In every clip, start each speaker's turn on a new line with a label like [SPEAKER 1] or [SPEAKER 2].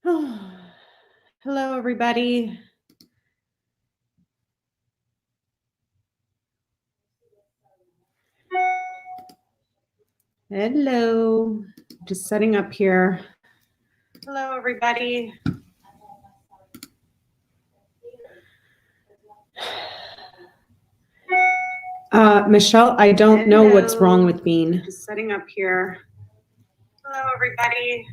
[SPEAKER 1] Hello, everybody. Hello. Just setting up here. Hello, everybody. Michelle, I don't know what's wrong with Bean. Just setting up here. Hello, everybody.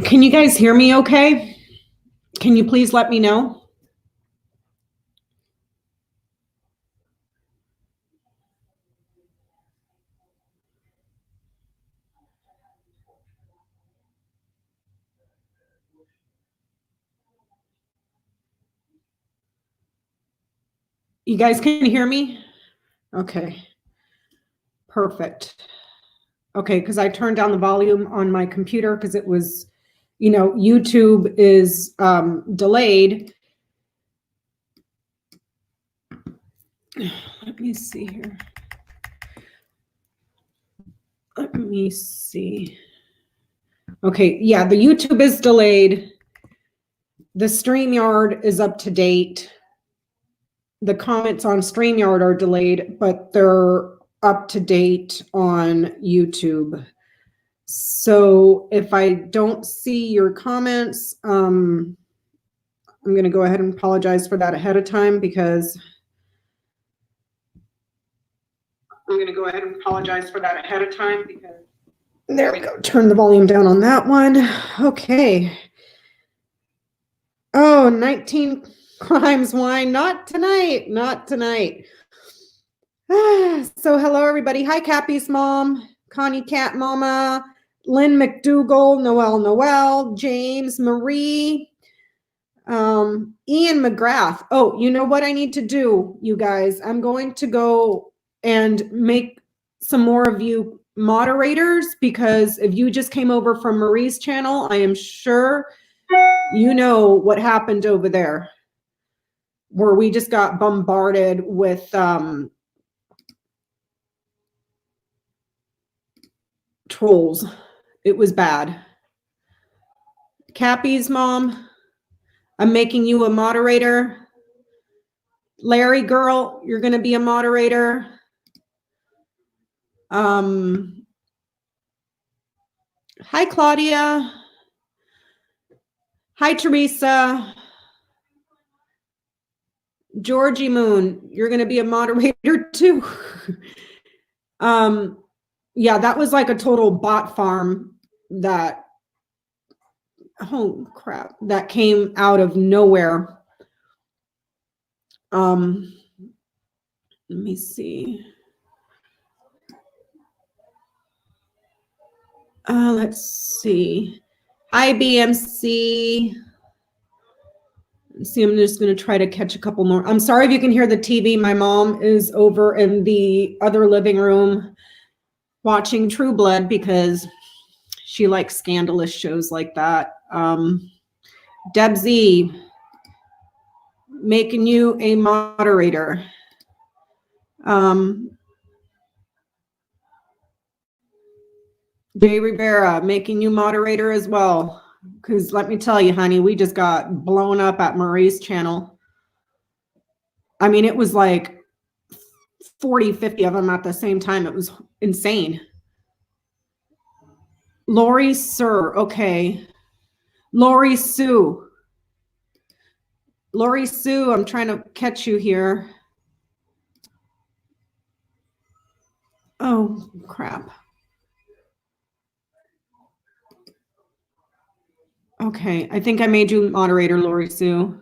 [SPEAKER 1] Can you guys hear me okay? Can you please let me know? You guys can hear me? Okay. Perfect. Okay, because I turned down the volume on my computer because it was, you know, YouTube is delayed. Let me see here. Let me see. Okay, yeah, the YouTube is delayed. The StreamYard is up to date. The comments on StreamYard are delayed, but they're up to date on YouTube. So if I don't see your comments, I'm going to go ahead and apologize for that ahead of time because there we go. Turn the volume down on that one. Okay. Oh, 19 Crimes Wine. Not tonight. Not tonight. So hello, everybody. Hi, Cappy's mom, Connie Cat Mama, Lynn McDougall, Noel, James, Marie, Ian McGrath. Oh, you know what I need to do, you guys? I'm going to go and make some more of you moderators because if you just came over from Marie's channel, I am sure you know what happened over there where we just got bombarded with trolls. It was bad. Cappy's mom, I'm making you a moderator. Larry girl, you're going to be a moderator. Hi, Claudia. Hi, Teresa. Georgie Moon, you're going to be a moderator too. Yeah, that was like a total bot farm that, oh crap, that came out of nowhere. Let me see. Let's see. Hi, BMC. Let's see, I'm just going to try to catch a couple more. I'm sorry if you can hear the TV. My mom is over in the other living room watching True Blood because she likes scandalous shows like that. Deb Z, making you a moderator. Jay Rivera, making you moderator as well. Because let me tell you, honey, we just got blown up at Marie's channel. I mean, it was like 40, 50 of them at the same time. It was insane. Lori Sir, okay. Lori Sue. Lori Sue, I'm trying to catch you here. Oh, crap. Okay, I think I made you moderator, Lori Sue.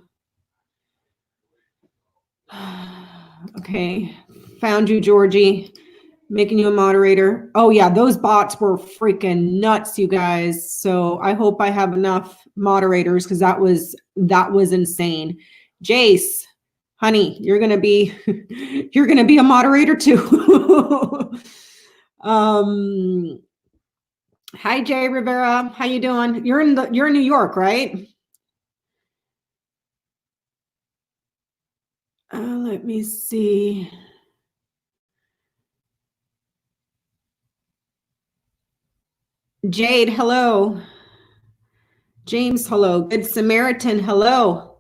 [SPEAKER 1] Okay, found you, Georgie. Making you a moderator. Oh yeah, those bots were freaking nuts, you guys. So I hope I have enough moderators because that was insane. Jace, honey, you're gonna be a moderator too. Hi Jay Rivera, how you doing? You're in New York, right? Let me see. Jade, hello. James, hello. Good Samaritan, hello.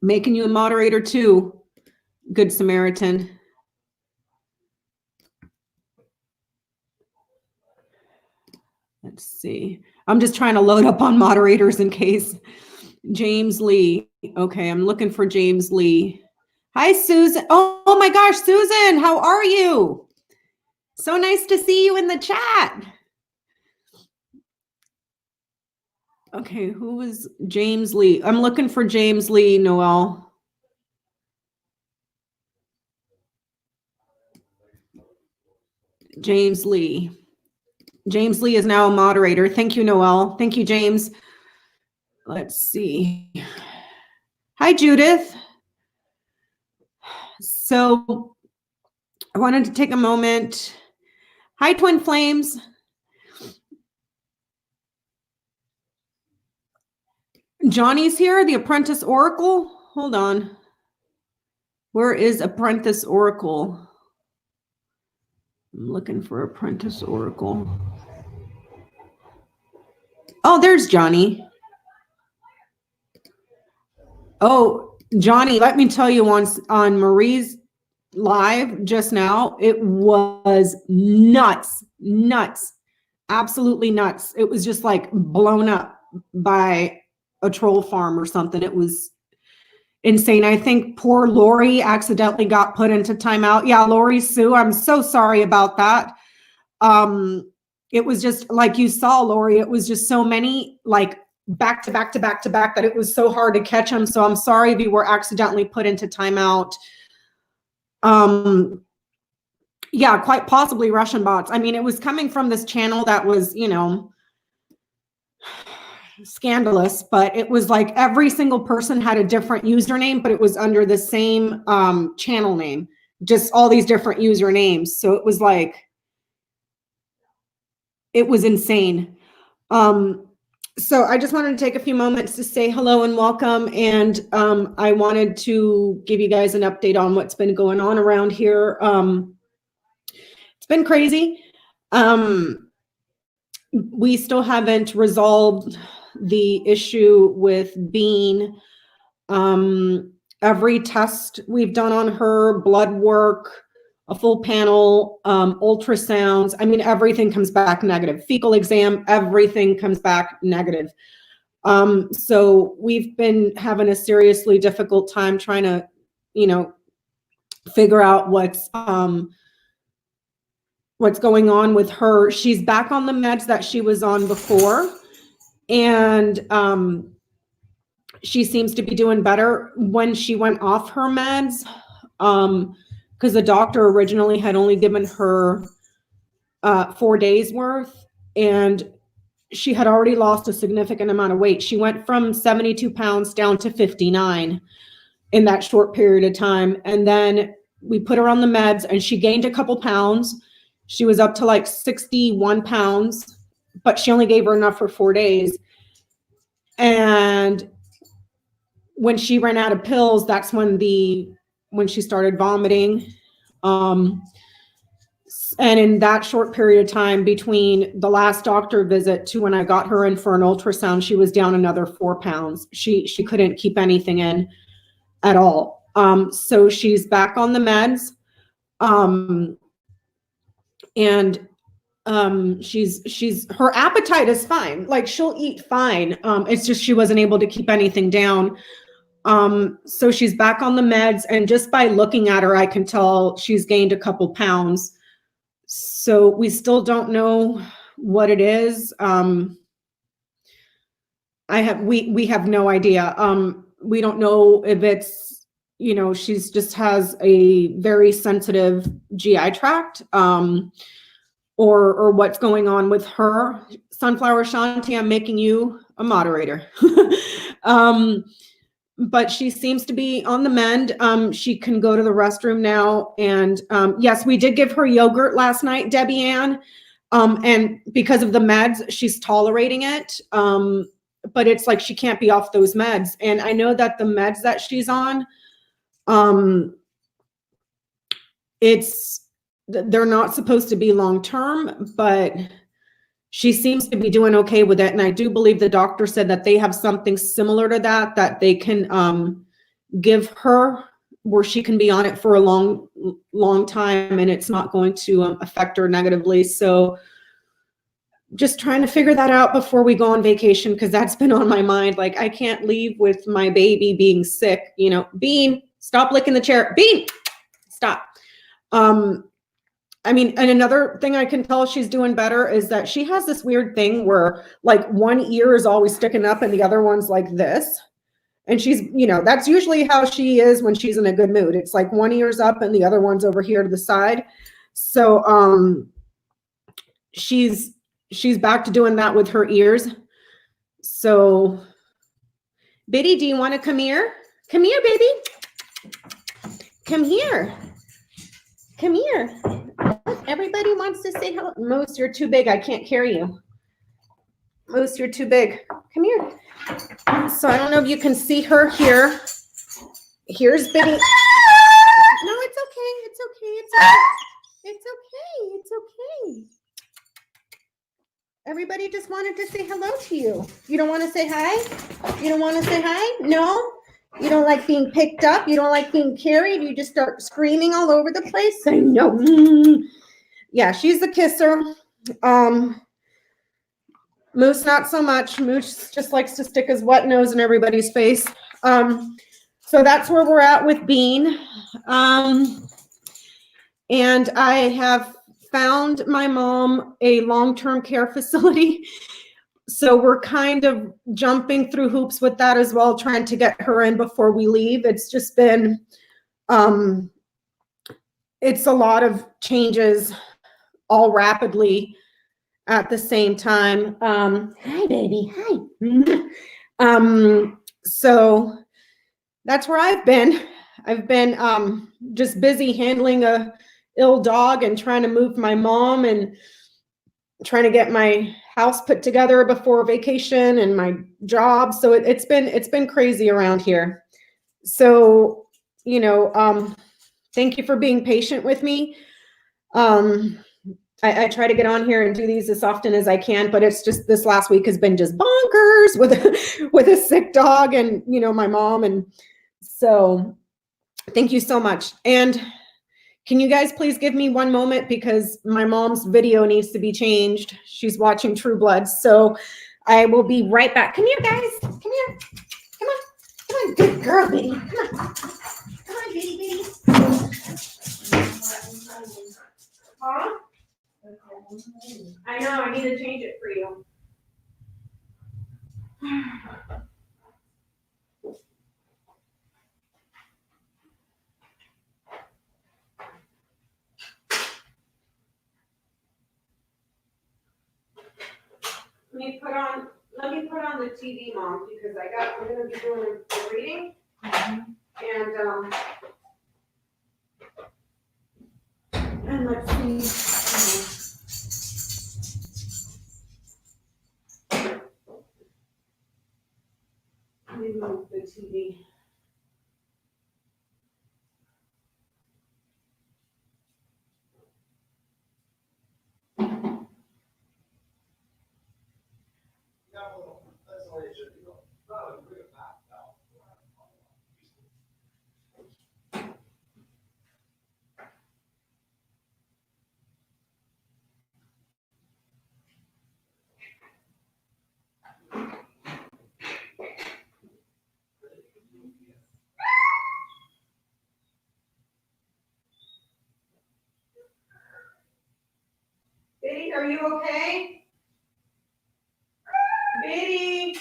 [SPEAKER 1] Making you a moderator too, Good Samaritan. Let's see. I'm just trying to load up on moderators in case. James Lee. Okay, I'm looking for James Lee. Hi, Susan. Oh my gosh, Susan, how are you? So nice to see you in the chat. Okay, who was James Lee? I'm looking for James Lee, Noel. James Lee. James Lee is now a moderator. Thank you, Noel. Thank you, James. Let's see. Hi, Judith. So I wanted to take a moment. Hi, Twin Flames. Johnny's here, the Apprentice Oracle. Hold on. Where is Apprentice Oracle? I'm looking for Apprentice Oracle. Oh, there's Johnny. Oh, Johnny, let me tell you, on Marie's live just now, it was nuts, absolutely nuts. It was just like blown up by a troll farm or something. It was insane. I think poor Lori accidentally got put into timeout. Yeah, Lori Sue, I'm so sorry about that. It was just like you saw, Lori, it was just so many like back to back to back to back that it was so hard to catch them. So I'm sorry if you were accidentally put into timeout. Yeah, quite possibly Russian bots. I mean, it was coming from this channel that was, you know, scandalous, but it was like every single person had a different username, but it was under the same channel name, just all these different usernames. So it was like, it was insane. So I just wanted to take a few moments to say hello and welcome. And I wanted to give you guys an update on what's been going on around here. It's been crazy. We still haven't resolved the issue with Bean. Every test we've done on her, blood work, a full panel, ultrasounds, I mean, everything comes back negative. Fecal exam, everything comes back negative. So we've been having a seriously difficult time trying to, you know, figure out what's going on with her. She's back on the meds that she was on before, and she seems to be doing better. When she went off her meds, because the doctor originally had only given her 4 days worth, and she had already lost a significant amount of weight. She went from 72 pounds down to 59 in that short period of time. And then we put her on the meds and she gained a couple pounds. She was up to like 61 pounds, but she only gave her enough for 4 days. And when she ran out of pills, that's when she started vomiting. And in that short period of time between the last doctor visit to when I got her in for an ultrasound, she was down another 4 pounds. She couldn't keep anything in at all. So she's back on the meds. She's her appetite is fine. Like, she'll eat fine. It's just she wasn't able to keep anything down. So she's back on the meds, and just by looking at her, I can tell she's gained a couple pounds. So we still don't know what it is. We have no idea. We don't know if it's, you know, she's just has a very sensitive GI tract, or what's going on with her. Sunflower Shanti, I'm making you a moderator. But she seems to be on the mend. She can go to the restroom now. And yes, we did give her yogurt last night, Debbie Ann. And because of the meds, she's tolerating it. but it's like she can't be off those meds. And I know that the meds that she's on, they're not supposed to be long term, but she seems to be doing okay with it. And I do believe the doctor said that they have something similar to that they can give her, where she can be on it for a long time and it's not going to affect her negatively. So just trying to figure that out before we go on vacation, because that's been on my mind. Like, I can't leave with my baby being sick. You know, Bean, stop licking the chair. Bean, stop. I mean, and another thing I can tell she's doing better is that she has this weird thing where like one ear is always sticking up and the other one's like this. And she's, you know, that's usually how she is when she's in a good mood. It's like one ear's up and the other one's over here to the side. So she's back to doing that with her ears. So Biddy, do you want to come here? Come here, baby. Come here. Come here. Everybody wants to say hello. Moose, you're too big. I can't carry you. Moose, you're too big. Come here. So I don't know if you can see her here. Here's Biddy. No, it's okay. It's okay. It's okay. It's okay. It's okay. Everybody just wanted to say hello to you. You don't want to say hi? You don't want to say hi? No? You don't like being picked up? You don't like being carried? You just start screaming all over the place? I know. Yeah, she's the kisser. Moose, not so much. Moose just likes to stick his wet nose in everybody's face. So that's where we're at with Bean. And I have found my mom a long-term care facility. So we're kind of jumping through hoops with that as well, trying to get her in before we leave. It's just been, it's a lot of changes all rapidly at the same time. Hi, baby. Hi. So that's where I've been. I've been just busy handling a ill dog and trying to move my mom and trying to get my house put together before vacation and my job. So it's been crazy around here. So, you know, thank you for being patient with me. I try to get on here and do these as often as I can, but it's just this last week has been just bonkers with a sick dog and, you know, my mom. And so thank you so much. And can you guys please give me one moment, because my mom's video needs to be changed. She's watching True Blood. So I will be right back. Come here, guys. Come here. Come on. Come on. Good girl, Biddy. Come on. Come on, Biddy. Huh? I know. I need to change it for you. Let me put on the TV, Mom, because we're going to be doing a reading. And let's see. Let me move the TV. Biddy, are you okay? Biddy.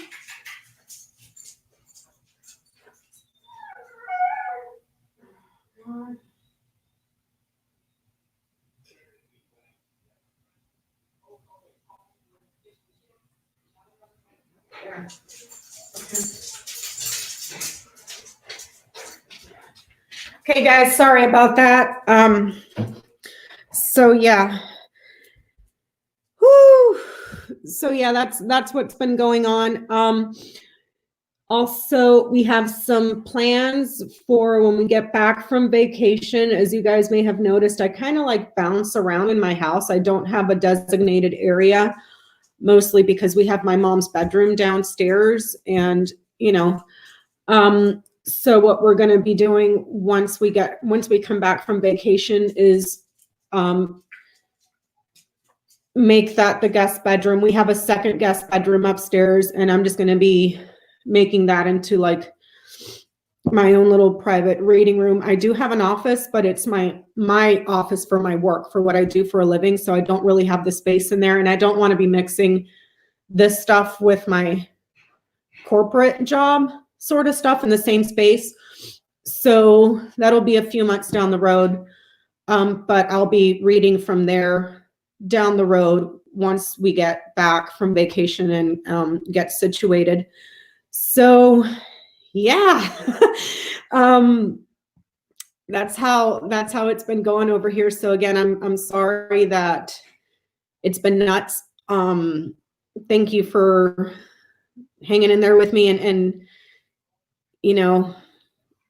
[SPEAKER 1] Okay, guys, sorry about that. So yeah. Whew. so yeah, that's what's been going on. Also, we have some plans for when we get back from vacation. As you guys may have noticed, I kind of like bounce around in my house. I don't have a designated area, mostly because we have my mom's bedroom downstairs. And, so what we're going to be doing once we come back from vacation is make that the guest bedroom. We have a second guest bedroom upstairs, and I'm just going to be making that into like my own little private reading room. I do have an office, but it's my office for my work, for what I do for a living. So I don't really have the space in there, and I don't want to be mixing this stuff with my corporate job sort of stuff in the same space. So that'll be a few months down the road. But I'll be reading from there down the road once we get back from vacation and get situated. So yeah, that's how it's been going over here. So again, I'm sorry that it's been nuts. Thank you for hanging in there with me and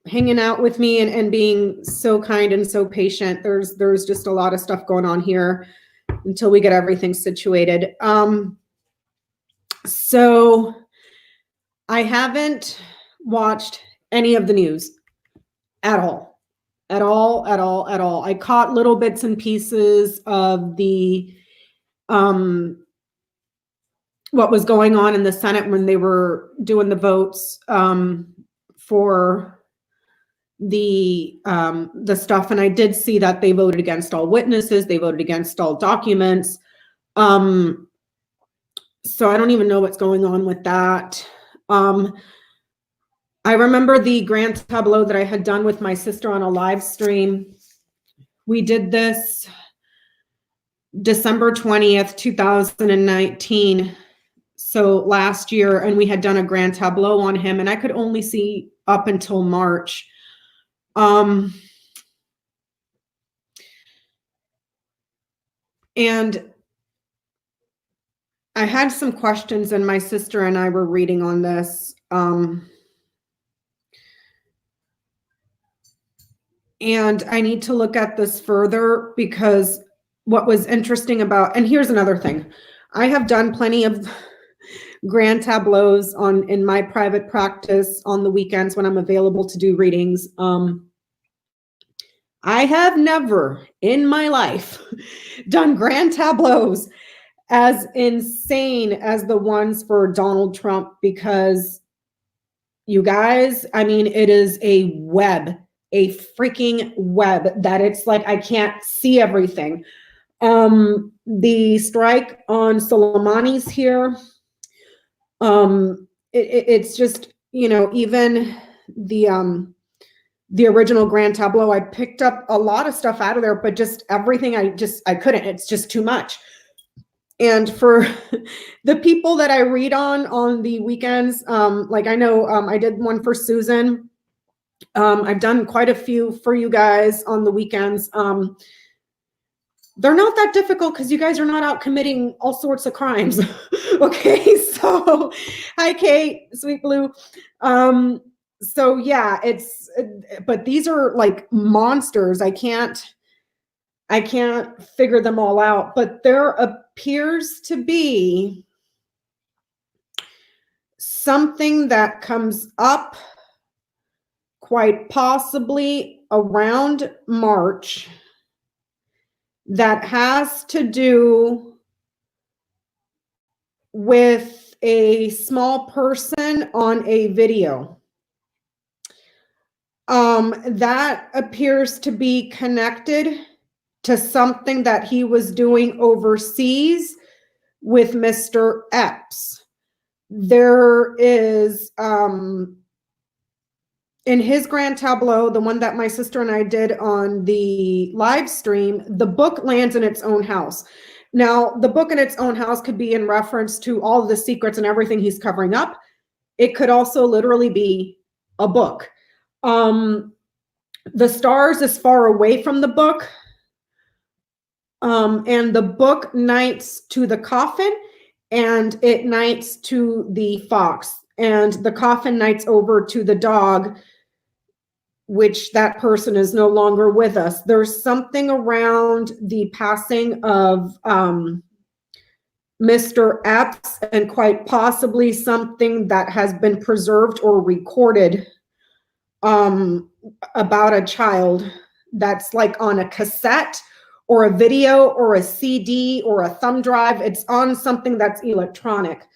[SPEAKER 1] hanging out with me and being so kind and so patient. There's just a lot of stuff going on here until we get everything situated. So I haven't watched any of the news at all. I caught little bits and pieces of the what was going on in the Senate when they were doing the votes for the stuff, and I did see that they voted against all witnesses, they voted against all documents. So I don't even know what's going on with that. I remember the grand tableau that I had done with my sister on a live stream. We did this December 20th, 2019. So last year, and we had done a grand tableau on him, and I could only see up until March. And I had some questions, and my sister and I were reading on this. And I need to look at this further, because what was interesting about, and here's another thing, I have done plenty of grand tableaus in my private practice on the weekends when I'm available to do readings. I have never in my life done grand tableaus as insane as the ones for Donald Trump, because you guys, I mean, it is a freaking web that it's like I can't see everything. The strike on Soleimani's here. It's just, even the original grand tableau, I picked up a lot of stuff out of there, but just everything I couldn't. It's just too much. And for the people that I read on the weekends, like I know I did one for Susan. I've done quite a few for you guys on the weekends. They're not that difficult because you guys are not out committing all sorts of crimes. Okay, so hi Kate, Sweet Blue. So yeah, but these are like monsters. I can't figure them all out, but there appears to be something that comes up quite possibly around March that has to do with a small person on a video. That appears to be connected to something that he was doing overseas with Mr. Epps. There is, in his grand tableau, the one that my sister and I did on the live stream, the book lands in its own house. Now, the book in its own house could be in reference to all of the secrets and everything he's covering up. It could also literally be a book. The stars is far away from the book. And the book Nights to the Coffin and it knights to the fox, and the coffin knights over to the dog, which that person is no longer with us. There's something around the passing of Mr. Epps, and quite possibly something that has been preserved or recorded about a child that's like on a cassette or a video or a CD or a thumb drive. It's on something that's electronic.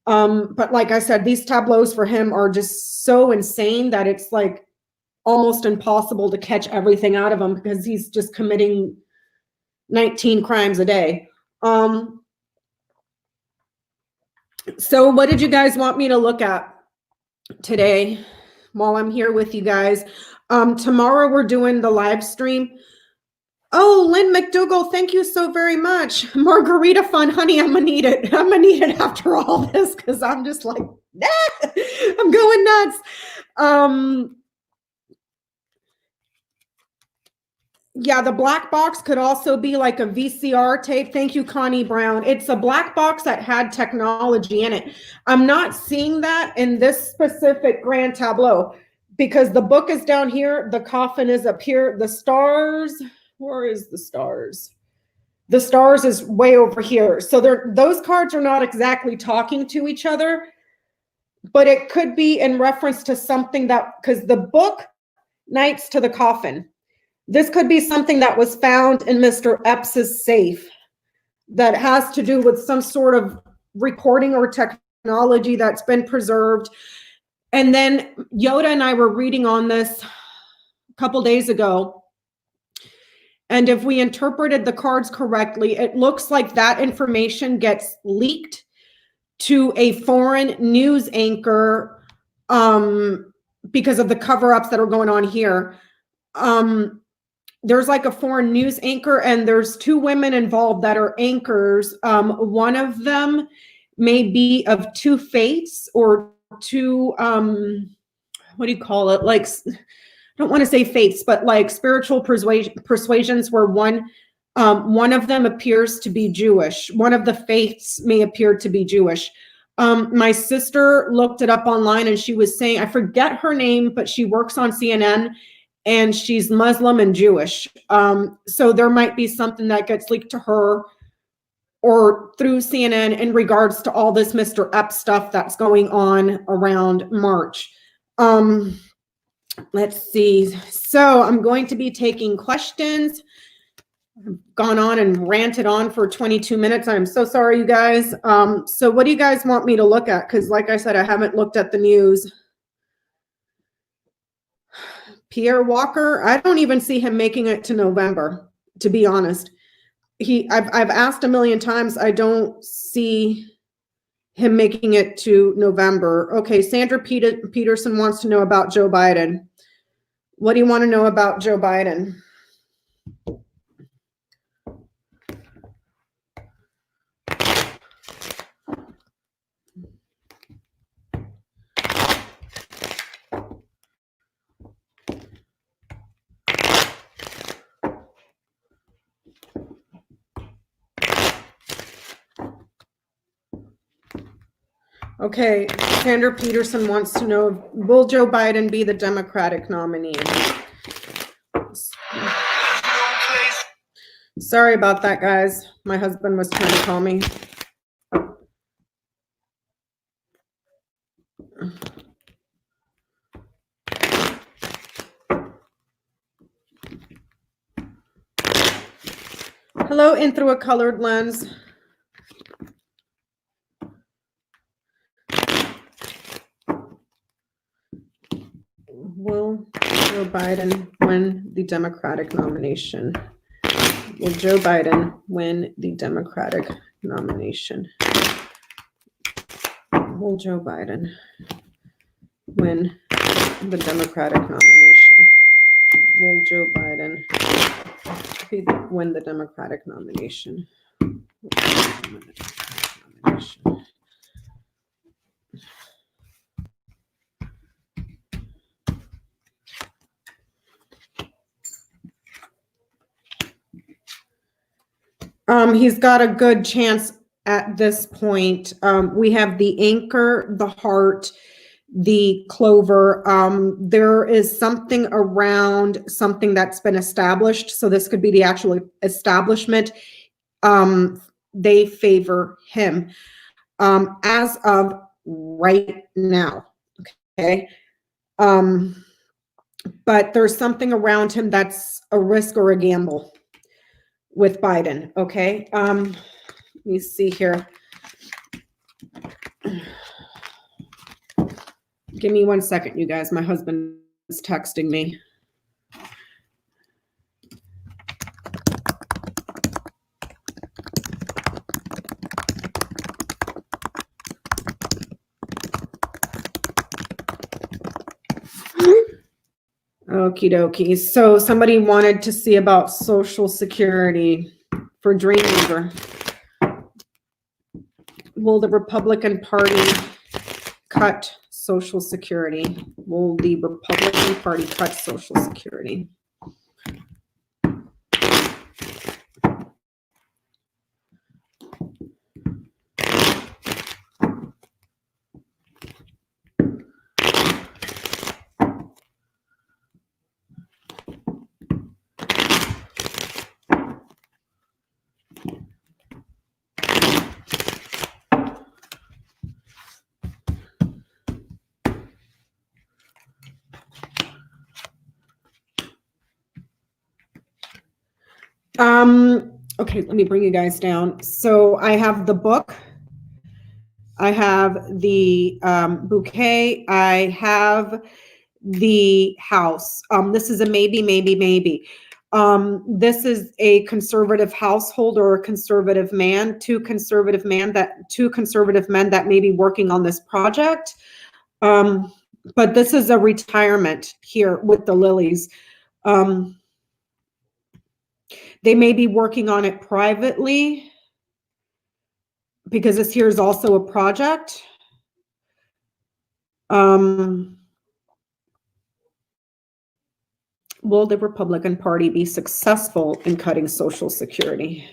[SPEAKER 1] But like I said, these tableaus for him are just so insane that it's like almost impossible to catch everything out of him, because he's just committing 19 crimes a day. So what did you guys want me to look at today while I'm here with you guys? Tomorrow we're doing the live stream. Oh, Lynn McDougall, thank you so very much. Margarita fun, honey, I'm gonna need it. I'm gonna need it after all this, because I'm just like, I'm going nuts. Yeah, the black box could also be like a VCR tape. Thank you, Connie Brown. It's a black box that had technology in it. I'm not seeing that in this specific grand tableau, because the book is down here. The coffin is up here. The stars, where is the stars? The stars is way over here. So those cards are not exactly talking to each other, but it could be in reference to something that, because the book knights to the coffin. This could be something that was found in Mr. Epps's safe that has to do with some sort of recording or technology that's been preserved. And then Yoda and I were reading on this a couple days ago. And if we interpreted the cards correctly, it looks like that information gets leaked to a foreign news anchor because of the cover-ups that are going on here. There's like a foreign news anchor, and there's two women involved that are anchors. One of them may be of two faiths, or two, what do you call it? Like, I don't want to say faiths, but like spiritual persuasions, where one of them appears to be Jewish. One of the faiths may appear to be Jewish. My sister looked it up online, and she was saying, I forget her name, but she works on CNN, and she's Muslim and Jewish. So there might be something that gets leaked to her or through CNN in regards to all this Mr. Epps stuff that's going on around March. Let's see. So I'm going to be taking questions. I've gone on and ranted on for 22 minutes. I'm so sorry, you guys. So what do you guys want me to look at? Because like I said, I haven't looked at the news. Pierre Walker, I don't even see him making it to November, to be honest. I've asked a million times. I don't see him making it to November. Okay, Sandra Peterson wants to know about Joe Biden. What do you want to know about Joe Biden? Okay, Sandra Peterson wants to know, will Joe Biden be the Democratic nominee? Sorry about that, guys. My husband was trying to call me. Hello, In Through a Colored Lens. Will Joe Biden win the Democratic nomination? Will Joe Biden win the Democratic nomination? Will Joe Biden win the Democratic nomination? Will Joe Biden win the Democratic nomination? He's got a good chance at this point. We have the anchor, the heart, the clover. There is something around something that's been established. So this could be the actual establishment. They favor him as of right now. Okay. But there's something around him that's a risk or a gamble with Biden. Okay. Let me see here. Give me 1 second, you guys. My husband is texting me. Okie dokie. So somebody wanted to see about Social Security for Dreamweaver. Will the Republican Party cut Social Security? Will the Republican Party cut Social Security? Okay, let me bring you guys down. So I have the book. I have the bouquet. I have the house. This is a maybe. This is a conservative household or a conservative man, two conservative men that may be working on this project. But this is a retirement here with the lilies. They may be working on it privately because this here is also a project. Will the Republican Party be successful in cutting Social Security?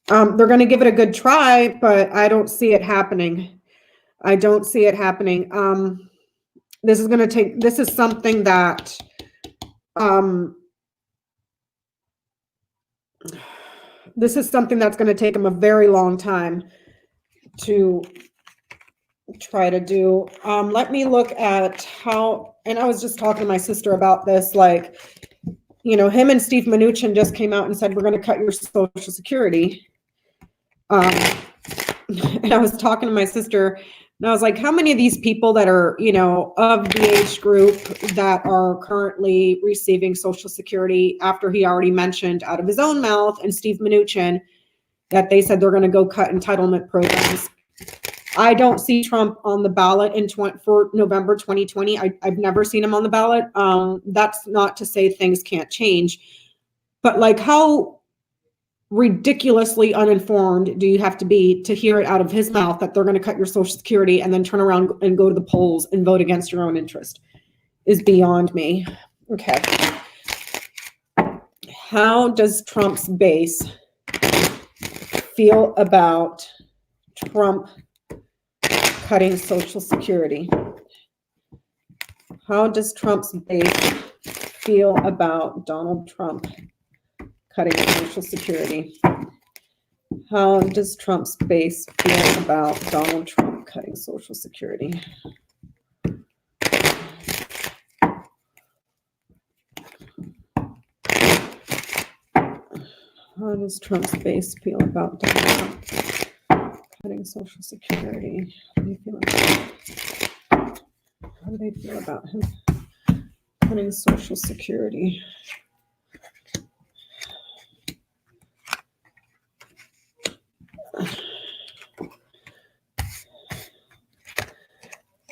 [SPEAKER 1] They're going to give it a good try, but I don't see it happening. I don't see it happening. This is going to take, this is something that, this is something that's going to take them a very long time to try to do. Let me look at how, and I was just talking to my sister about this, like, you know, him and Steve Mnuchin just came out and said, we're going to cut your Social Security. And I was talking to my sister and I was like, how many of these people that are, you know, of the age group that are currently receiving Social Security, after he already mentioned out of his own mouth and Steve Mnuchin that they said they're going to go cut entitlement programs. I don't see Trump on the ballot for November 2020. I've never seen him on the ballot. That's not to say things can't change, but like, how ridiculously uninformed do you have to be to hear it out of his mouth that they're going to cut your Social Security and then turn around and go to the polls and vote against your own interest is beyond me. Okay. How does Trump's base feel about Trump cutting Social Security? How does Trump's base feel about Donald Trump cutting Social Security? How does Trump's base feel about Donald Trump cutting Social Security? How does Trump's base feel about Donald Trump cutting Social Security? How do they feel about him cutting Social Security?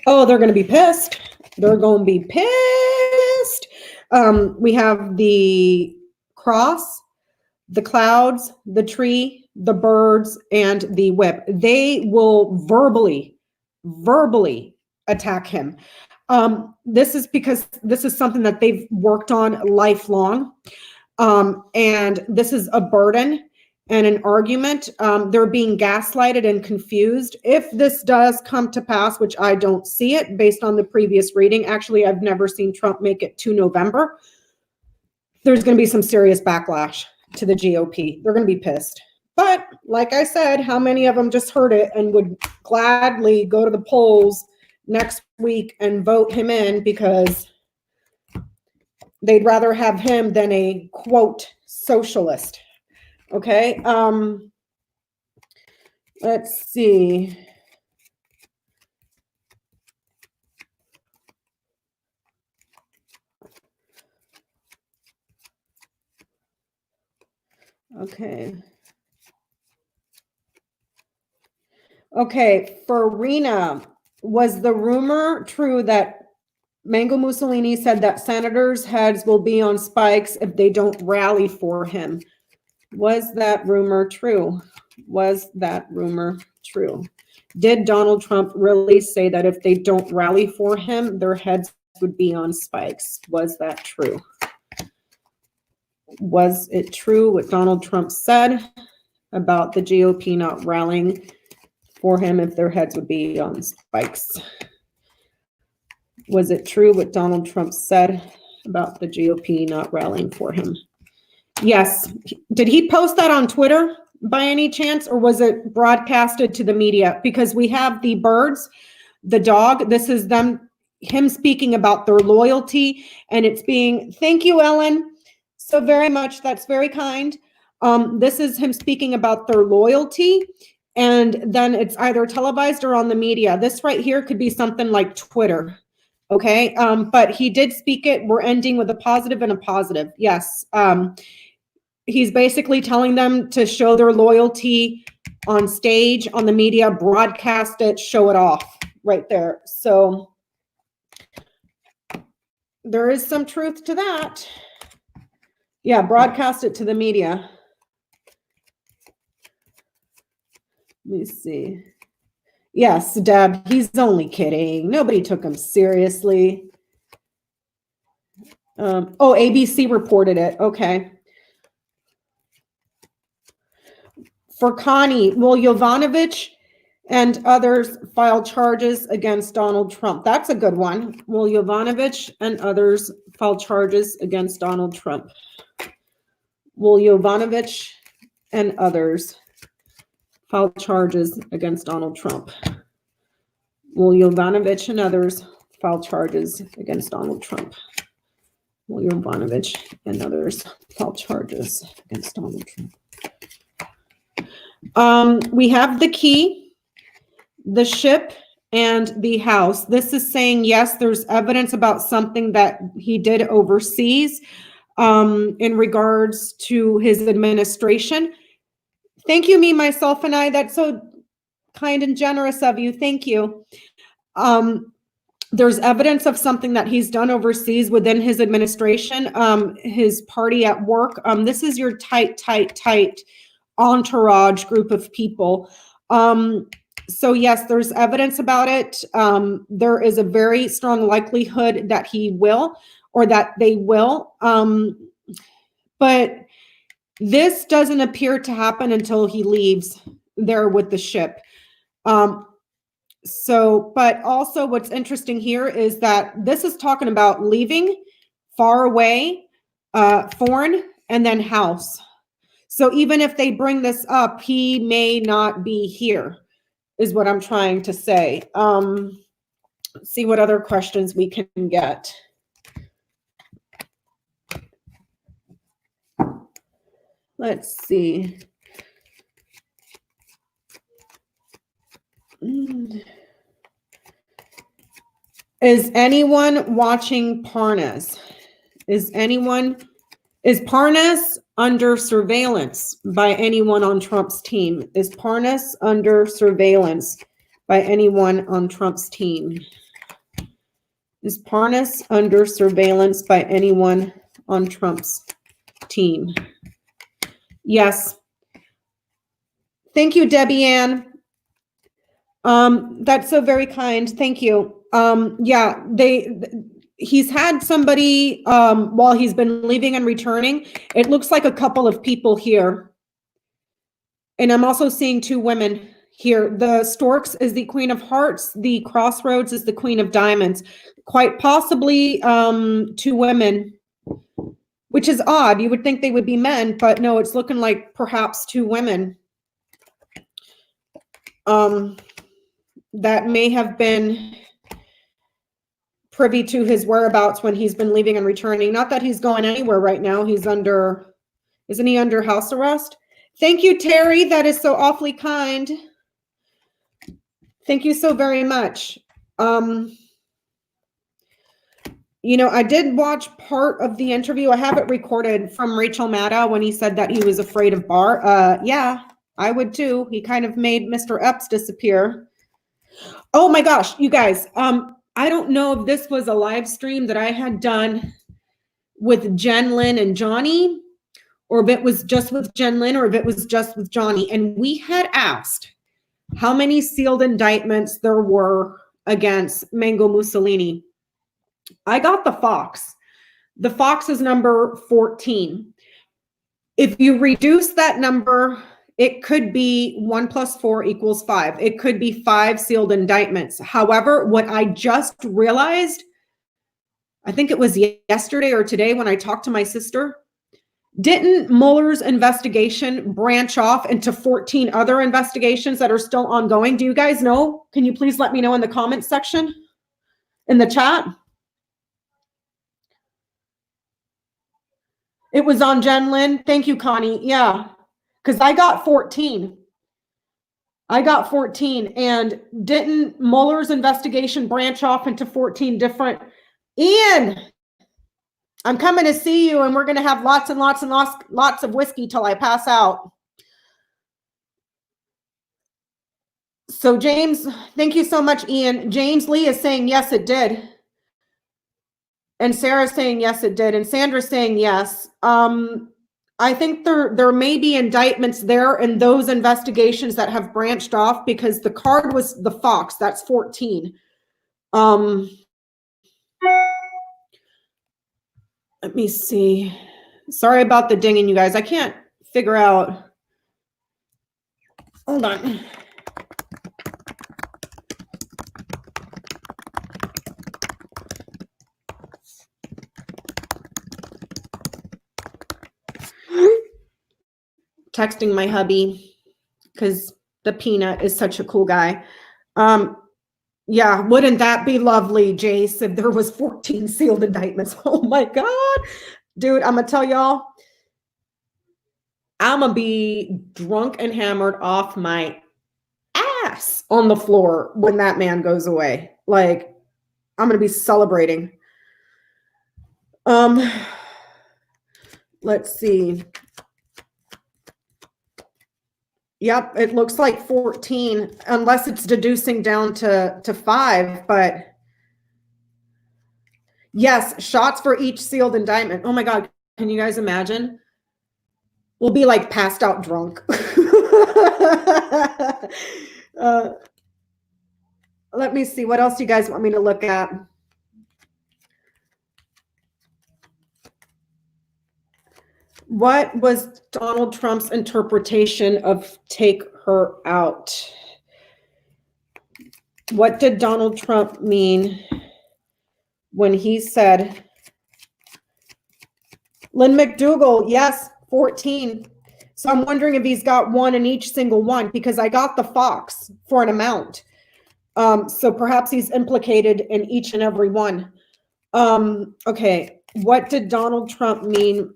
[SPEAKER 1] Oh, they're going to be pissed. They're going to be pissed. We have the cross, the clouds, the tree, the birds, and the whip. They will verbally attack him. This is because this is something that they've worked on lifelong. And this is a burden and an argument. They're being gaslighted and confused. If this does come to pass, which I don't see it based on the previous reading, actually, I've never seen Trump make it to November. There's going to be some serious backlash to the GOP. They're going to be pissed. But like I said, how many of them just heard it and would gladly go to the polls next week and vote him in because they'd rather have him than a, quote, socialist. Okay. Let's see. Okay. Okay. For Rena, was the rumor true that Mango Mussolini said that senators' heads will be on spikes if they don't rally for him? Was that rumor true? Was that rumor true? Did Donald Trump really say that if they don't rally for him, their heads would be on spikes? Was that true? Was it true what Donald Trump said about the GOP not rallying for him if their heads would be on spikes? Was it true what Donald Trump said about the GOP not rallying for him? Yes. Did he post that on Twitter by any chance, or was it broadcasted to the media? Because we have the birds, the dog. This is him speaking about their loyalty, and it's being, thank you, Ellen, so very much. That's very kind. This is him speaking about their loyalty, and then it's either televised or on the media. This right here could be something like Twitter. Okay. But he did speak it. We're ending with a positive and a positive. Yes. He's basically telling them to show their loyalty on stage, on the media, broadcast it, show it off right there. So there is some truth to that. Yeah, broadcast it to the media. Let me see. Yes, Deb, he's only kidding. Nobody took him seriously. Oh, ABC reported it. Okay. For Connie, will Yovanovitch and others file charges against Donald Trump? That's a good one. Will Yovanovitch and others file charges against Donald Trump? Will Yovanovitch and others file charges against Donald Trump? Will Yovanovitch and others file charges against Donald Trump? Will Yovanovitch and others file charges against Donald Trump? We have the key, the ship, and the house. This is saying, yes, there's evidence about something that he did overseas in regards to his administration. Thank you, me, myself, and I. That's so kind and generous of you. Thank you. There's evidence of something that he's done overseas within his administration, his party at work. This is your tight entourage group of people. So yes, there's evidence about it. There is a very strong likelihood that he will, or that they will. But this doesn't appear to happen until he leaves there with the ship. But also what's interesting here is that this is talking about leaving, far away, foreign, and then house. So even if they bring this up, he may not be here, is what I'm trying to say. Let's see what other questions we can get. Let's see. Is anyone watching Parnas? Is Parnas under surveillance by anyone on Trump's team? Is Parnas under surveillance by anyone on Trump's team? Is Parnas under surveillance by anyone on Trump's team? Yes. Thank you, Debbie Ann. That's so very kind. Thank you. Yeah, he's had somebody while he's been leaving and returning. It looks like a couple of people here. And I'm also seeing two women here. The Storks is the Queen of Hearts. The Crossroads is the Queen of Diamonds. Quite possibly two women, which is odd. You would think they would be men, but no, it's looking like perhaps two women. That may have been privy to his whereabouts when he's been leaving and returning. Not that he's going anywhere right now. He's under, isn't he under house arrest? Thank you, Terry. That is so awfully kind. Thank you so very much. You know, I did watch part of the interview. I have it recorded from Rachel Maddow when he said that he was afraid of Barr. Yeah, I would too. He kind of made Mr. Epps disappear. Oh my gosh, you guys. I don't know if this was a live stream that I had done with Jen, Lynn, and Johnny, or if it was just with Jen, Lynn, or if it was just with Johnny. And we had asked how many sealed indictments there were against Mango Mussolini. I got the Fox. The Fox is number 14. If you reduce that number, it could be 1 + 4 = 5. It could be 5 sealed indictments. However, what I just realized, I think it was yesterday or today when I talked to my sister, didn't Mueller's investigation branch off into 14 other investigations that are still ongoing? Do you guys know? Can you please let me know in the comments section, in the chat? It was on Jen Lynn. Thank you, Connie. Yeah, because I got 14. I got 14. And didn't Mueller's investigation branch off into 14 different? Ian, I'm coming to see you, and we're going to have lots and lots and lots of whiskey till I pass out. So James, thank you so much, Ian. James Lee is saying, yes, it did. And Sarah's saying, yes, it did. And Sandra's saying, yes. I think there may be indictments there in those investigations that have branched off, because the card was the Fox. That's 14. Let me see. Sorry about the dinging, you guys. I can't figure out. Hold on. Texting my hubby because the peanut is such a cool guy. Yeah, wouldn't that be lovely, Jace, if there was 14 sealed indictments? Oh my God. Dude, I'm gonna tell y'all, I'm gonna be drunk and hammered off my ass on the floor when that man goes away. Like, I'm gonna be celebrating. Let's see. Yep, it looks like 14, unless it's deducing down to 5, but yes, shots for each sealed indictment. Oh my God, can you guys imagine? We'll be like passed out drunk. Let me see, what else do you guys want me to look at? What was Donald Trump's interpretation of take her out? What did Donald Trump mean when he said, Lynn McDougall, yes, 14. So I'm wondering if he's got one in each single one, because I got the Fox for an amount. So perhaps he's implicated in each and every one. Okay, what did Donald Trump mean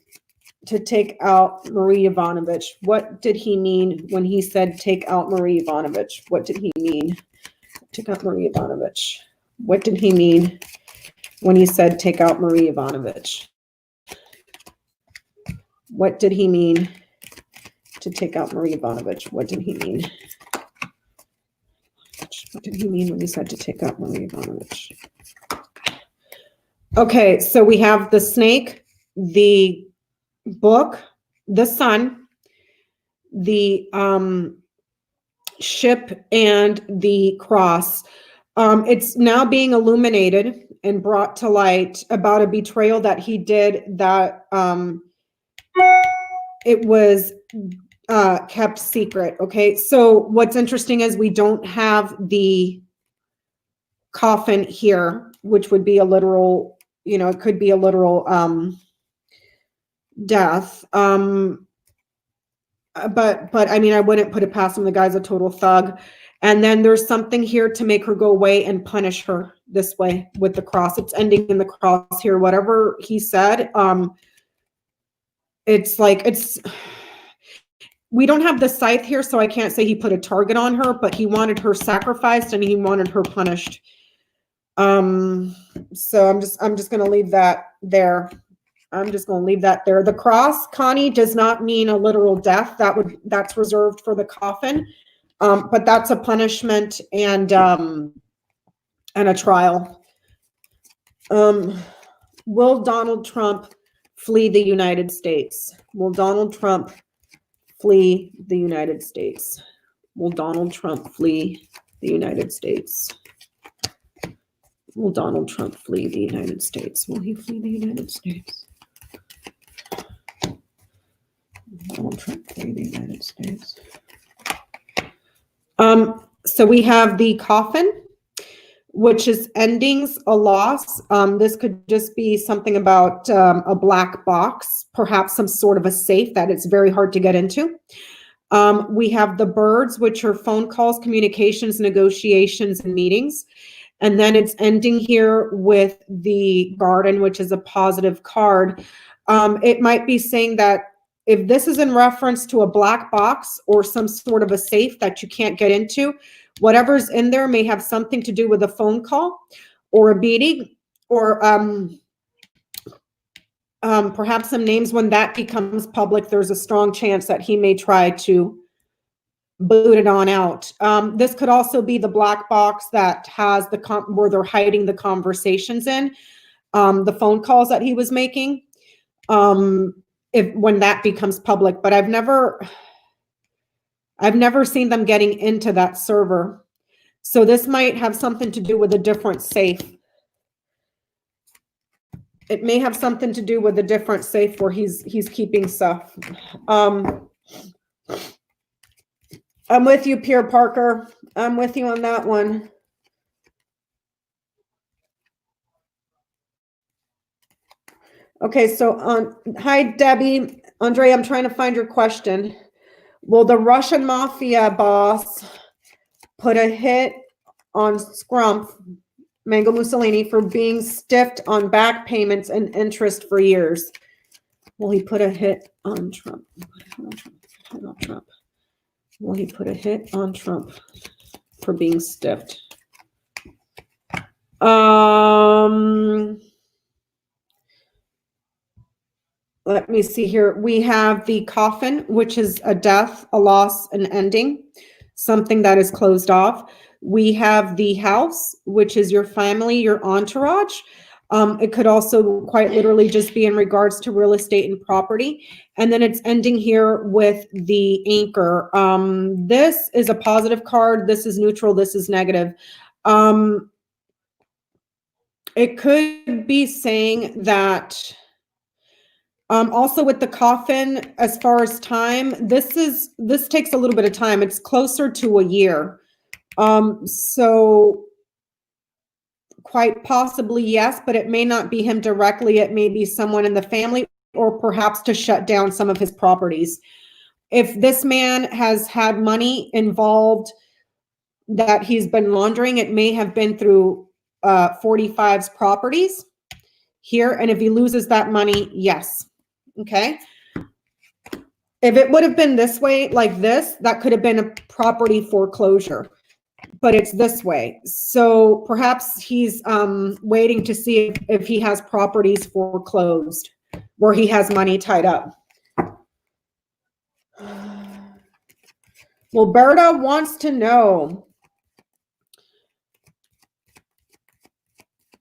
[SPEAKER 1] to take out Marie Yovanovitch? What did he mean when he said take out Marie Yovanovitch? What did he mean? Take out Marie Yovanovitch. What did he mean when he said take out Marie Yovanovitch? What did he mean to take out Marie Yovanovitch? What did he mean? What did he mean when he said to take out Marie Yovanovitch? Okay, so we have the snake, the book, the sun, the ship, and the cross. It's now being illuminated and brought to light about a betrayal that he did that it was kept secret. Okay, so what's interesting is we don't have the coffin here, which would be a literal, you know, it could be a literal death. But I mean, I wouldn't put it past him. The guy's a total thug. And then there's something here to make her go away and punish her this way with the cross. It's ending in the cross here. Whatever he said, it's like, we don't have the scythe here, so I can't say he put a target on her, but he wanted her sacrificed and he wanted her punished. So I'm just going to leave that there. I'm just going to leave that there. The cross, Connie, does not mean a literal death. That's reserved for the coffin. But that's a punishment and a trial. Will Donald Trump flee the United States? Will Donald Trump flee the United States? Will Donald Trump flee the United States? Will Donald Trump flee the United States? Will he flee the United States? Donald Trump flee the United States. So we have the coffin, which is endings, a loss. This could just be something about a black box, perhaps some sort of a safe that it's very hard to get into. We have the birds, which are phone calls, communications, negotiations, and meetings. And then it's ending here with the garden, which is a positive card. It might be saying that if this is in reference to a black box or some sort of a safe that you can't get into, whatever's in there may have something to do with a phone call or a meeting or perhaps some names. When that becomes public, there's a strong chance that he may try to boot it on out. This could also be the black box that has where they're hiding the conversations in, the phone calls that he was making. When that becomes public, but I've never seen them getting into that server. So this might have something to do with a different safe. It may have something to do with a different safe where he's keeping stuff. I'm with you, Pierre Parker. I'm with you on that one. Okay, so hi, Debbie. Andre, I'm trying to find your question. Will the Russian mafia boss put a hit on Scrump, Mango Mussolini, for being stiffed on back payments and interest for years? Will he put a hit on Trump? Will he put a hit on Trump for being stiffed? Let me see here. We have the coffin, which is a death, a loss, an ending, something that is closed off. We have the house, which is your family, your entourage. It could also quite literally just be in regards to real estate and property. And then it's ending here with the anchor. This is a positive card. This is neutral. This is negative. It could be saying that also with the coffin, as far as time, this takes a little bit of time. It's closer to a year. So quite possibly, yes, but it may not be him directly. It may be someone in the family or perhaps to shut down some of his properties. If this man has had money involved that he's been laundering, it may have been through 45's properties here. And if he loses that money, yes. Okay. If it would have been this way, like this, that could have been a property foreclosure, but it's this way. So perhaps he's waiting to see if he has properties foreclosed where he has money tied up. Well, Berta wants to know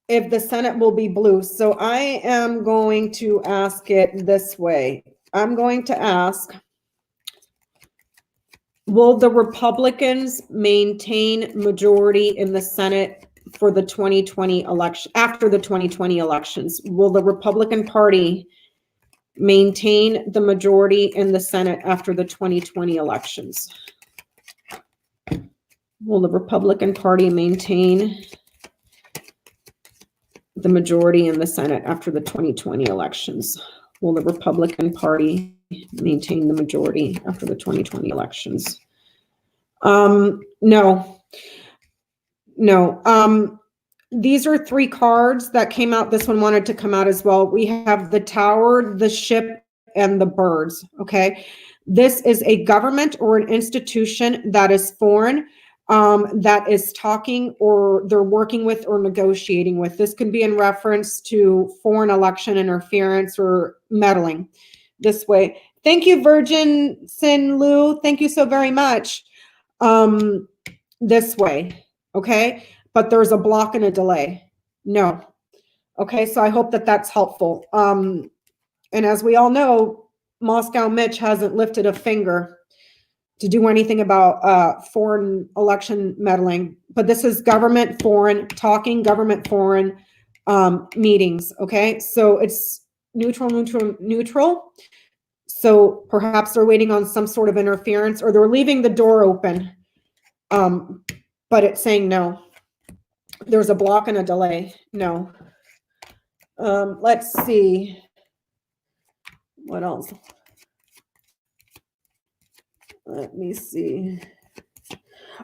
[SPEAKER 1] if the Senate will be blue. So I am going to ask it this way. I'm going to ask, Will the Republicans maintain majority in the Senate for the 2020 election, after the 2020 elections? Will the Republican Party maintain the majority in the Senate after the 2020 elections? Will the Republican Party maintain the majority in the Senate after the 2020 elections? Will the Republican Party maintain the majority after the 2020 elections? No. These are 3 cards that came out. This one wanted to come out as well. We have the Tower, the Ship, and the Birds, okay? This is a government or an institution that is foreign, that is talking or they're working with or negotiating with. This could be in reference to foreign election interference or meddling this way. Thank you, Virgin Sin Lu. Thank you so very much. This way, okay? But there's a block and a delay. No. Okay, so I hope that that's helpful. And as we all know, Moscow Mitch hasn't lifted a finger to do anything about foreign election meddling. But this is government foreign, talking government foreign meetings, okay? So it's neutral. So perhaps they're waiting on some sort of interference, or they're leaving the door open, but it's saying no. There's a block and a delay. No. Let's see. What else? Let me see.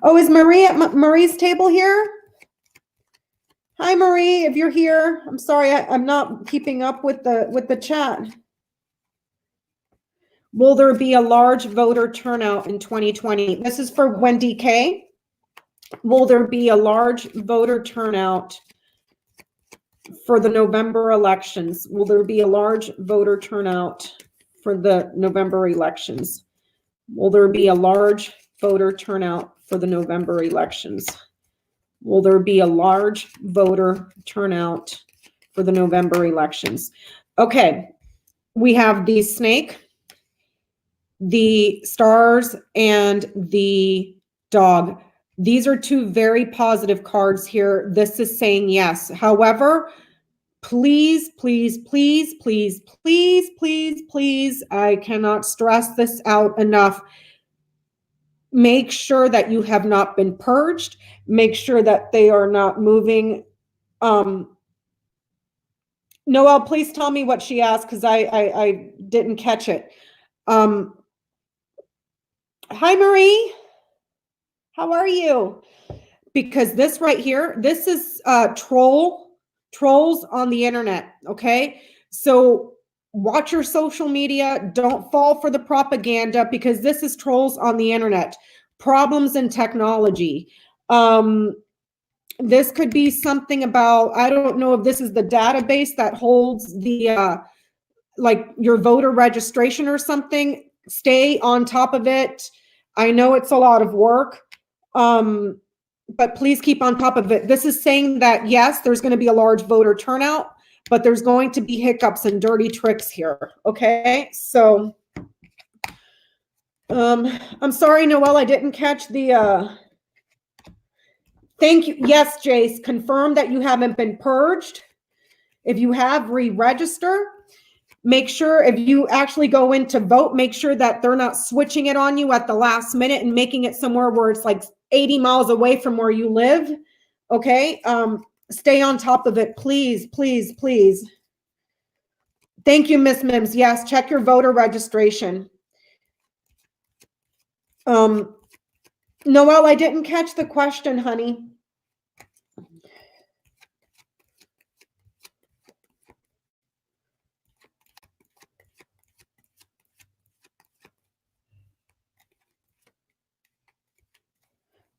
[SPEAKER 1] Oh, is Marie at Marie's table here? Hi, Marie, if you're here. I'm sorry, I'm not keeping up with the chat. Will there be a large voter turnout in 2020? This is for Wendy K. Will there be a large voter turnout for the November elections? Will there be a large voter turnout for the November elections? Will there be a large voter turnout for the November elections? Will there be a large voter turnout for the November elections? Okay, we have the snake, the stars, and the dog. These are 2 very positive cards here. This is saying yes. However, please, I cannot stress this out enough. Make sure that you have not been purged. Make sure that they are not moving. Noelle, please tell me what she asked, because I didn't catch it. Hi, Marie. How are you? Because this right here, this is trolls on the internet, okay? So watch your social media. Don't fall for the propaganda, because this is trolls on the internet. Problems in technology. This could be something about, I don't know if this is the database that holds the, like your voter registration or something. Stay on top of it. I know it's a lot of work, but please keep on top of it. This is saying that, yes, there's going to be a large voter turnout, but there's going to be hiccups and dirty tricks here. Okay, so I'm sorry, Noelle, I didn't catch the thank you. Yes, Jace, confirm that you haven't been purged. If you have, re-register. Make sure if you actually go in to vote, make sure that they're not switching it on you at the last minute and making it somewhere where it's like 80 miles away from where you live. Okay, stay on top of it, please. Thank you, Miss Mims. Yes, check your voter registration. Noelle, I didn't catch the question, honey.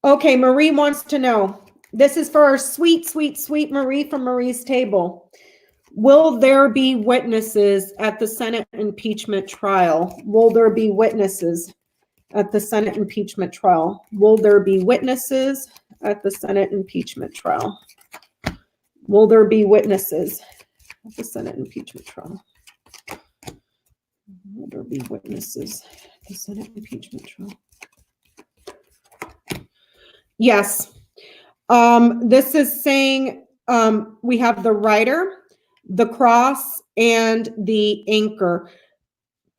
[SPEAKER 1] Okay, Marie wants to know. This is for our sweet Marie from Marie's table. Will there be witnesses at the Senate impeachment trial? Will there be witnesses at the Senate impeachment trial? Will there be witnesses at the Senate impeachment trial? Will there be witnesses at the Senate impeachment trial? Will there be witnesses at the Senate impeachment trial? Yes. This is saying we have the rider, the cross, and the anchor.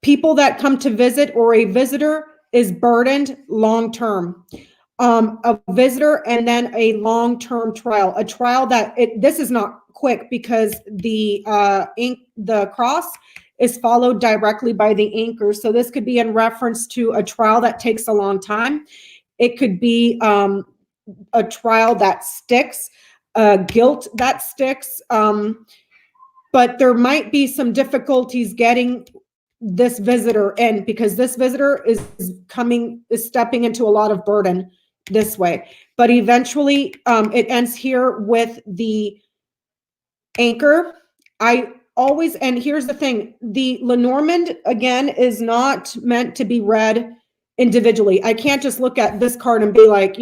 [SPEAKER 1] People that come to visit or a visitor is burdened long-term. A visitor and then a long-term trial, a trial that this is not quick because the cross is followed directly by the anchor. So this could be in reference to a trial that takes a long time. It could be a trial that sticks, guilt that sticks, but there might be some difficulties getting this visitor in because this visitor is stepping into a lot of burden this way. But eventually it ends here with the anchor. And here's the thing, the Lenormand, again, is not meant to be read individually. I can't just look at this card and be like,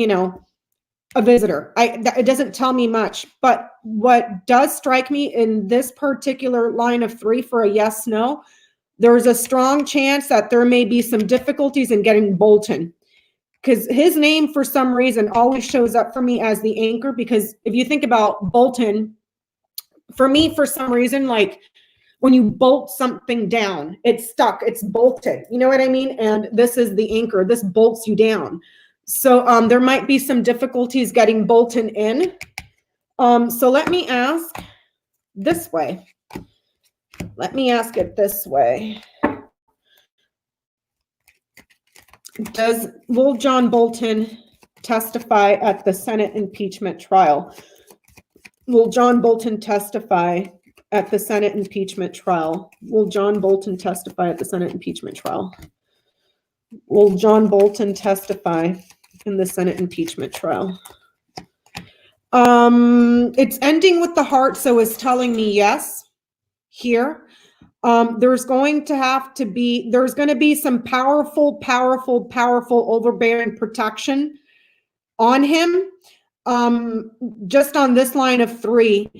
[SPEAKER 1] a visitor. It doesn't tell me much, but what does strike me in this particular line of 3 for a yes, no, there's a strong chance that there may be some difficulties in getting Bolton, because his name for some reason always shows up for me as the anchor. Because if you think about Bolton, for me, for some reason, like when you bolt something down, it's stuck, it's bolted, you know what I mean? And this is the anchor, this bolts you down. So there might be some difficulties getting Bolton in. So let me ask this way. Let me ask it this way. Will John Bolton testify at the Senate impeachment trial? Will John Bolton testify at the Senate impeachment trial? Will John Bolton testify at the Senate impeachment trial? Will John Bolton testify in the Senate impeachment trial? It's ending with the heart, so it's telling me yes here. There's going to be some powerful overbearing protection on him, just on this line of 3.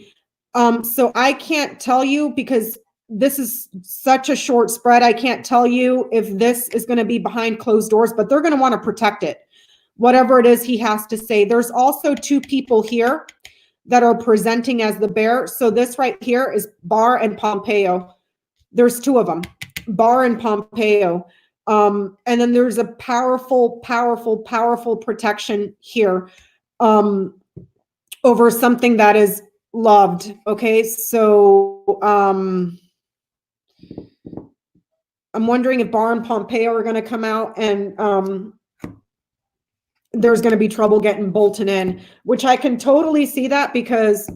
[SPEAKER 1] So I can't tell you, because this is such a short spread, I can't tell you if this is going to be behind closed doors, but they're going to want to protect it, whatever it is he has to say. There's also 2 people here that are presenting as the bear. So this right here is Barr and Pompeo. There's 2 of them, Barr and Pompeo. And then there's a powerful protection here over something that is loved. Okay, so I'm wondering if Barr and Pompeo are going to come out, and there's going to be trouble getting Bolton in, which I can totally see that, because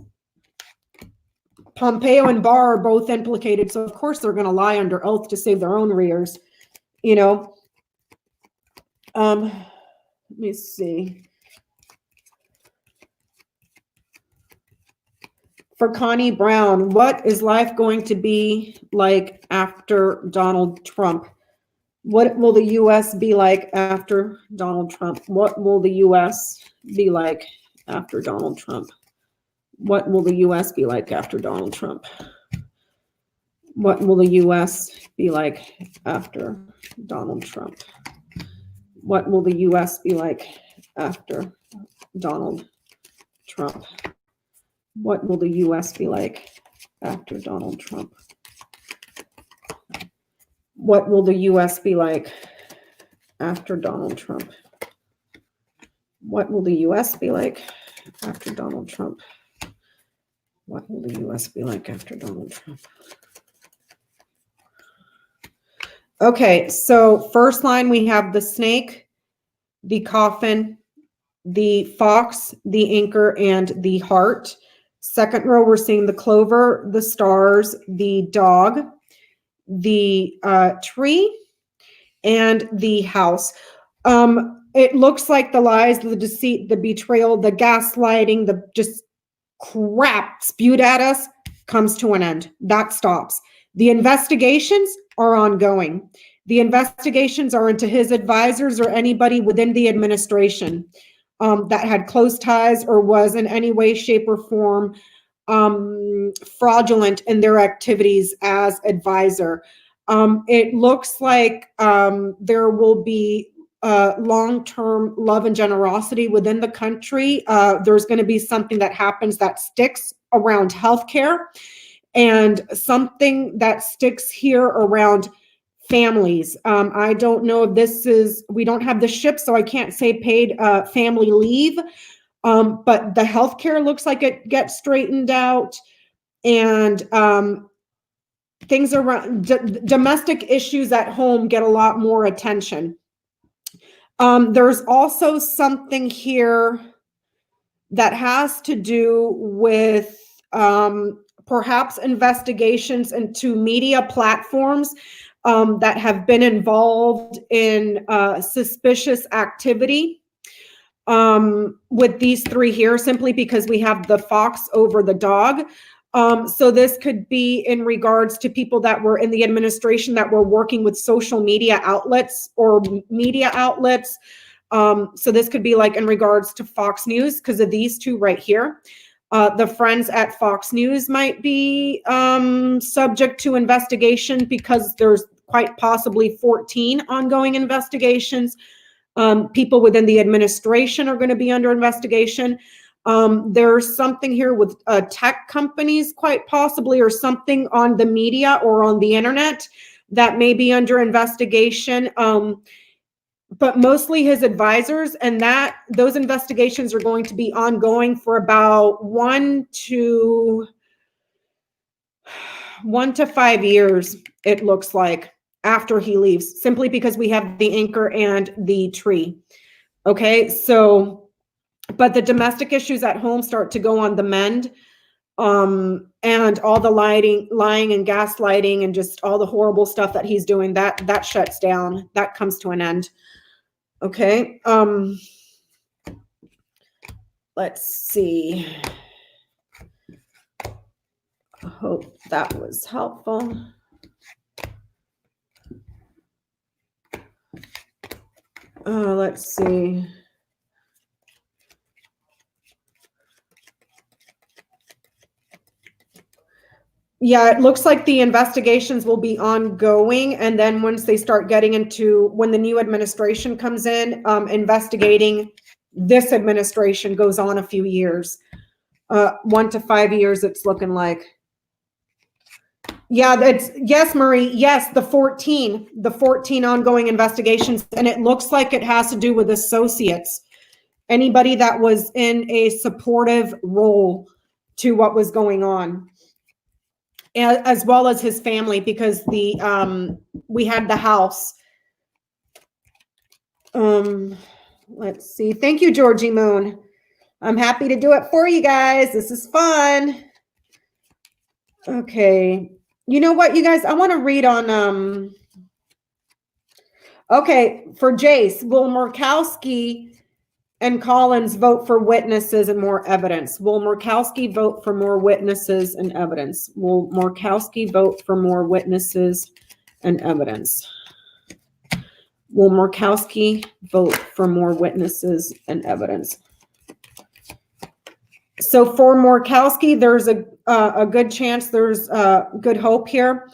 [SPEAKER 1] Pompeo and Barr are both implicated. So of course they're going to lie under oath to save their own rears, Let me see. For Connie Brown, what is life going to be like after Donald Trump? What will the U.S. be like after Donald Trump? What will the U.S. be like after Donald Trump? What will the U.S. be like after Donald Trump? What will the U.S. be like after Donald Trump? What will the U.S. be like after Donald Trump? What will the U.S. be like after Donald Trump? What will the U.S. be like after Donald Trump? What will the U.S. be like after Donald Trump? What will the U.S. be like after Donald Trump? Okay, so first line, we have the snake, the coffin, the fox, the anchor, and the heart. Second row, we're seeing the clover, the stars, the dog, the tree, and the house. It looks like the lies, the deceit, the betrayal, the gaslighting, the just crap spewed at us comes to an end. That stops. The investigations are ongoing. The investigations are into his advisors or anybody within the administration that had close ties or was in any way, shape, or form fraudulent in their activities as advisor. It looks like there will be long-term love and generosity within the country. There's going to be something that happens that sticks around healthcare, and something that sticks here around families. I don't know if this is, we don't have the ship, so I can't say paid family leave, but the healthcare looks like it gets straightened out, and things around domestic issues at home get a lot more attention. There's also something here that has to do with perhaps investigations into media platforms that have been involved in suspicious activity with these three here, simply because we have the fox over the dog. So this could be in regards to people that were in the administration that were working with social media outlets or media outlets. So this could be like in regards to Fox News because of these two right here. The friends at Fox News might be subject to investigation because there's quite possibly 14 ongoing investigations. People within the administration are going to be under investigation. There's something here with tech companies, quite possibly, or something on the media or on the internet that may be under investigation. But mostly his advisors, and that those investigations are going to be ongoing for about 1 to 5 years, it looks like, after he leaves, simply because we have the anchor and the tree. Okay, so, but the domestic issues at home start to go on the mend, and all the lying and gaslighting and just all the horrible stuff that he's doing, that shuts down, that comes to an end. Okay, let's see. I hope that was helpful. Let's see. Yeah, it looks like the investigations will be ongoing. And then once they start getting into, when the new administration comes in, investigating this administration goes on a few years. 1 to 5 years, it's looking like. Yeah, that's, yes, Marie, yes, the 14 ongoing investigations. And it looks like it has to do with associates. Anybody that was in a supportive role to what was going on, as well as his family, because the we had the house. Let's see. Thank you, Georgie Moon. I'm happy to do it for you guys. This is fun. Okay. You know what, you guys? I want to read on okay, for Jace, will Murkowski and Collins vote for witnesses and more evidence? Will Murkowski vote for more witnesses and evidence? Will Murkowski vote for more witnesses and evidence? Will Murkowski vote for more witnesses and evidence? So for Murkowski, there's a good chance, there's good hope here.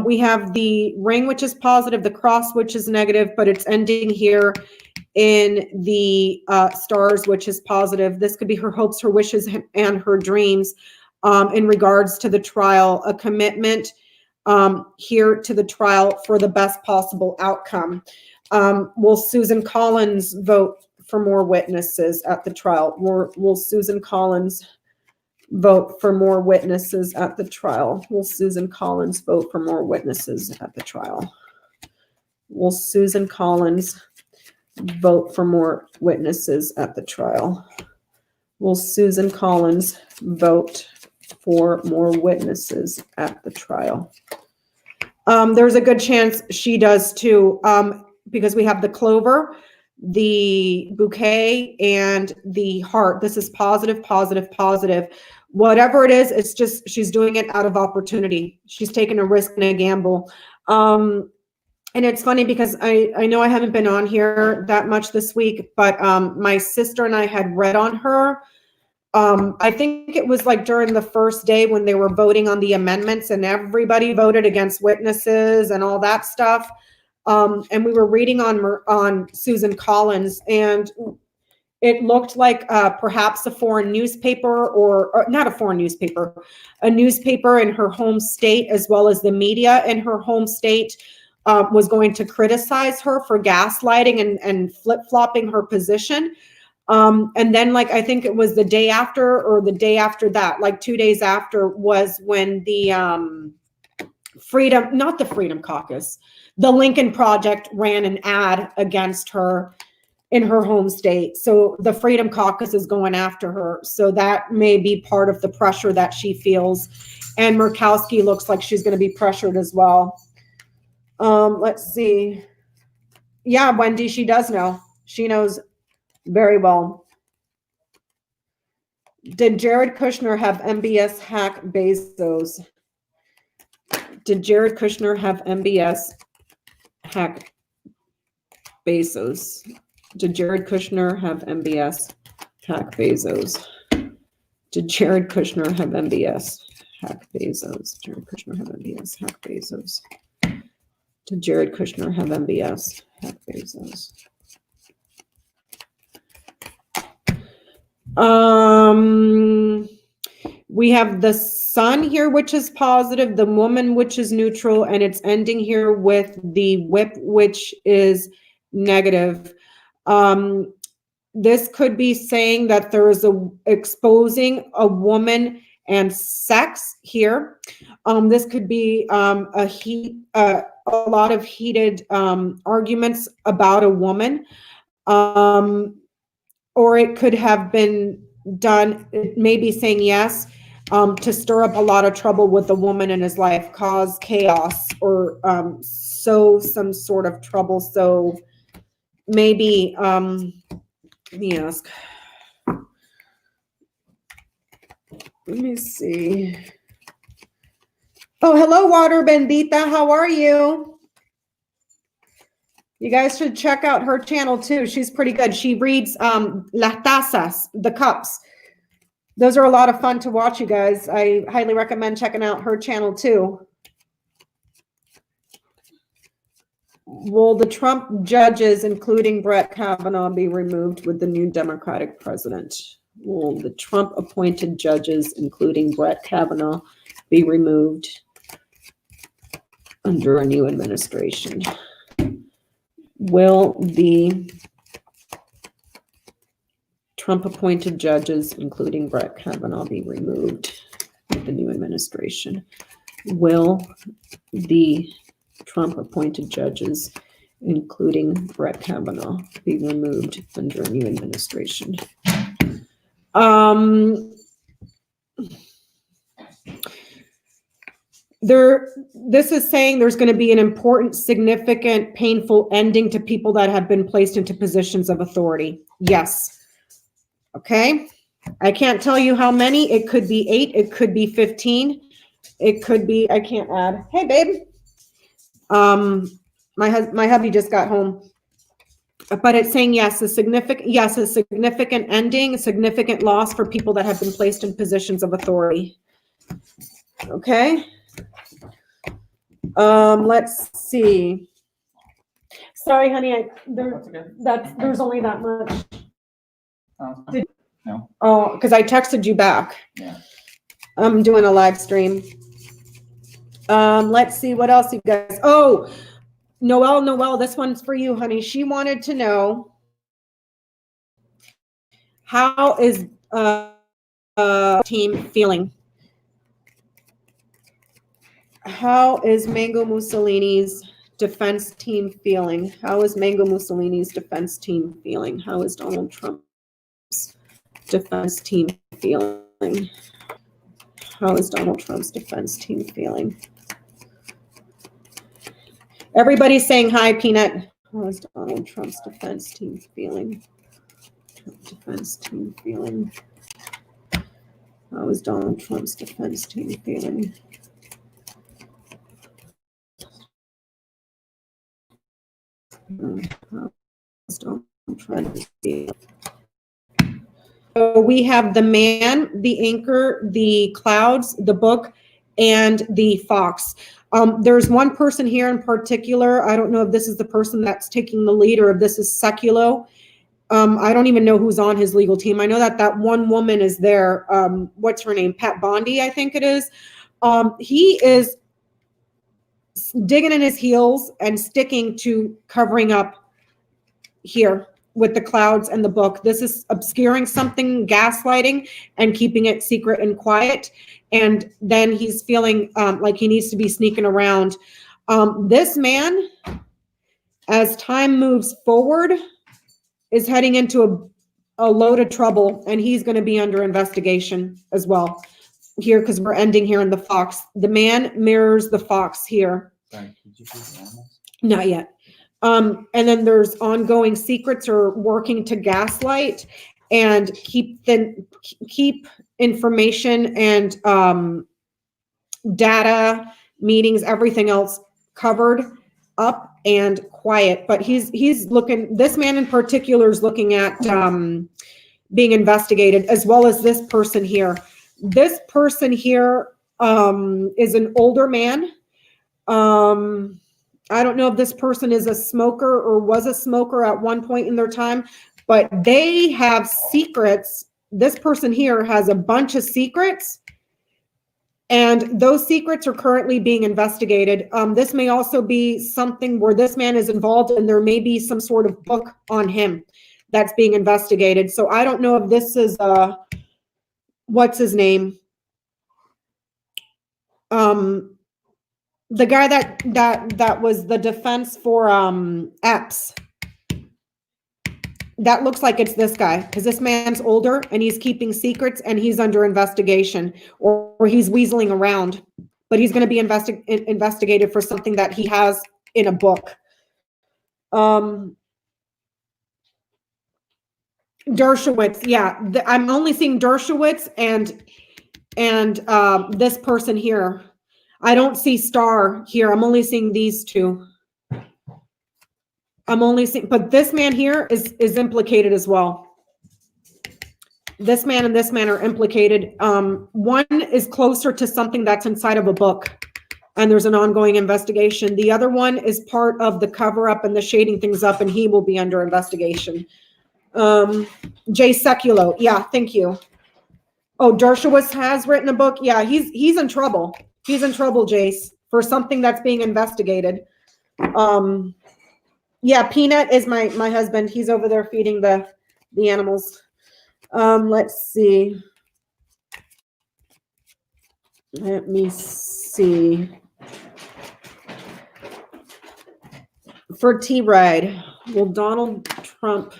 [SPEAKER 1] We have the ring, which is positive, the cross, which is negative, but it's ending here in the stars, which is positive. This could be her hopes, her wishes, and her dreams in regards to the trial, a commitment here to the trial for the best possible outcome. Will Susan Collins vote for more witnesses at the trial? Will Susan Collins vote for more witnesses at the trial? Will Susan Collins vote for more witnesses at the trial? Will Susan Collins vote for more witnesses at the trial? Will Susan Collins vote for more witnesses at the trial? There's a good chance she does too, because we have the clover, the bouquet, and the heart. This is positive, positive, positive. Whatever it is, it's just she's doing it out of opportunity. She's taking a risk and a gamble. And it's funny because I know I haven't been on here that much this week, but my sister and I had read on her. I think it was like during the first day when they were voting on the amendments and everybody voted against witnesses and all that stuff. and we were reading on Susan Collins, and it looked like perhaps a foreign newspaper, or not a foreign newspaper, a newspaper in her home state, as well as the media in her home state, was going to criticize her for gaslighting and flip-flopping her position. And then, like, I think it was the day after or the day after that, like 2 days after, was when the not the Freedom Caucus, the Lincoln Project ran an ad against her in her home state. So the Freedom Caucus is going after her. So that may be part of the pressure that she feels. And Murkowski looks like she's going to be pressured as well. Let's see. Yeah, Wendy, she does know. She knows very well. Did Jared Kushner have MBS hack Bezos? Did Jared Kushner have MBS hack Bezos? Did Jared Kushner have MBS hack Bezos? Did Jared Kushner have MBS hack Bezos? Jared Kushner have MBS hack Bezos? Did Jared Kushner have MBS hack Bezos? We have the sun here, which is positive, the woman, which is neutral, and it's ending here with the whip, which is negative. This could be saying that there is exposing a woman and sex here. This could be a lot of heated arguments about a woman, or it could have been done, maybe saying yes, to stir up a lot of trouble with the woman in his life, cause chaos, or sow some sort of trouble. So maybe, let me ask. Let me see. Oh, hello, Water Bendita. How are you? You guys should check out her channel too. She's pretty good. She reads Las Tazas, the cups. Those are a lot of fun to watch, you guys. I highly recommend checking out her channel too. Will the Trump judges, including Brett Kavanaugh, be removed with the new Democratic president? Will the Trump-appointed judges, including Brett Kavanaugh, be removed under a new administration? Will the Trump-appointed judges, including Brett Kavanaugh, be removed with the new administration? Will the Trump-appointed judges, including Brett Kavanaugh, be removed under a new administration? This is saying there's going to be an important, significant, painful ending to people that have been placed into positions of authority. Yes. Okay. I can't tell you how many. It could be 8. It could be 15. It could be, I can't add. Hey, babe. My hubby just got home. But it's saying yes, a significant ending, a significant loss for people that have been placed in positions of authority. Okay. Let's see. Sorry, honey. There's only that much.
[SPEAKER 2] No.
[SPEAKER 1] Oh, because I texted you back.
[SPEAKER 2] Yeah.
[SPEAKER 1] I'm doing a live stream. Let's see what else you guys. Oh, Noelle, this one's for you, honey. She wanted to know, how is team feeling? How is Mango Mussolini's defense team feeling? How is Mango Mussolini's defense team feeling? How is Donald Trump's defense team feeling? How is Donald Trump's defense team feeling? Everybody's saying hi, Peanut. How is Donald Trump's defense team feeling? Defense team feeling. How is Donald Trump's defense team feeling? How is Donald Trump feeling? So we have the man, the anchor, the clouds, the book, and the fox. There's one person here in particular. I don't know if this is the person that's taking the lead or if this is Seculo. I don't even know who's on his legal team. I know that that one woman is there. What's her name? Pat Bondi, I think it is. He is digging in his heels and sticking to covering up here with the clouds and the book. This is obscuring something, gaslighting, and keeping it secret and quiet. And then he's feeling like he needs to be sneaking around. This man, as time moves forward, is heading into a load of trouble, and he's going to be under investigation as well here, because we're ending here in the fox. The man mirrors the fox here.
[SPEAKER 2] Sorry, did you do animals?
[SPEAKER 1] Not yet. And then there's ongoing secrets or working to gaslight and keep information and data, meetings, everything else covered up and quiet. But he's looking, this man in particular is looking at being investigated, as well as this person here. This person here is an older man. I don't know if this person is a smoker or was a smoker at one point in their time, but they have secrets. This person here has a bunch of secrets, and those secrets are currently being investigated. This may also be something where this man is involved, and there may be some sort of book on him that's being investigated. So I don't know if this is what's his name? The guy that was the defense for Epps. That looks like it's this guy, because this man's older and he's keeping secrets and he's under investigation, or he's weaseling around, but he's going to be investigated for something that he has in a book. Dershowitz, yeah, I'm only seeing Dershowitz and this person here. I don't see Star here. I'm only seeing these two. I'm only seeing, but this man here is implicated as well. This man and this man are implicated. One is closer to something that's inside of a book, and there's an ongoing investigation. The other one is part of the cover up and the shading things up, and he will be under investigation. Jay Seculo, yeah, thank you. Oh, Dershowitz has written a book. Yeah, he's in trouble. He's in trouble, Jace, for something that's being investigated. Yeah, Peanut is my husband. He's over there feeding the animals. Let's see. Let me see. For T-Ride, will Donald Trump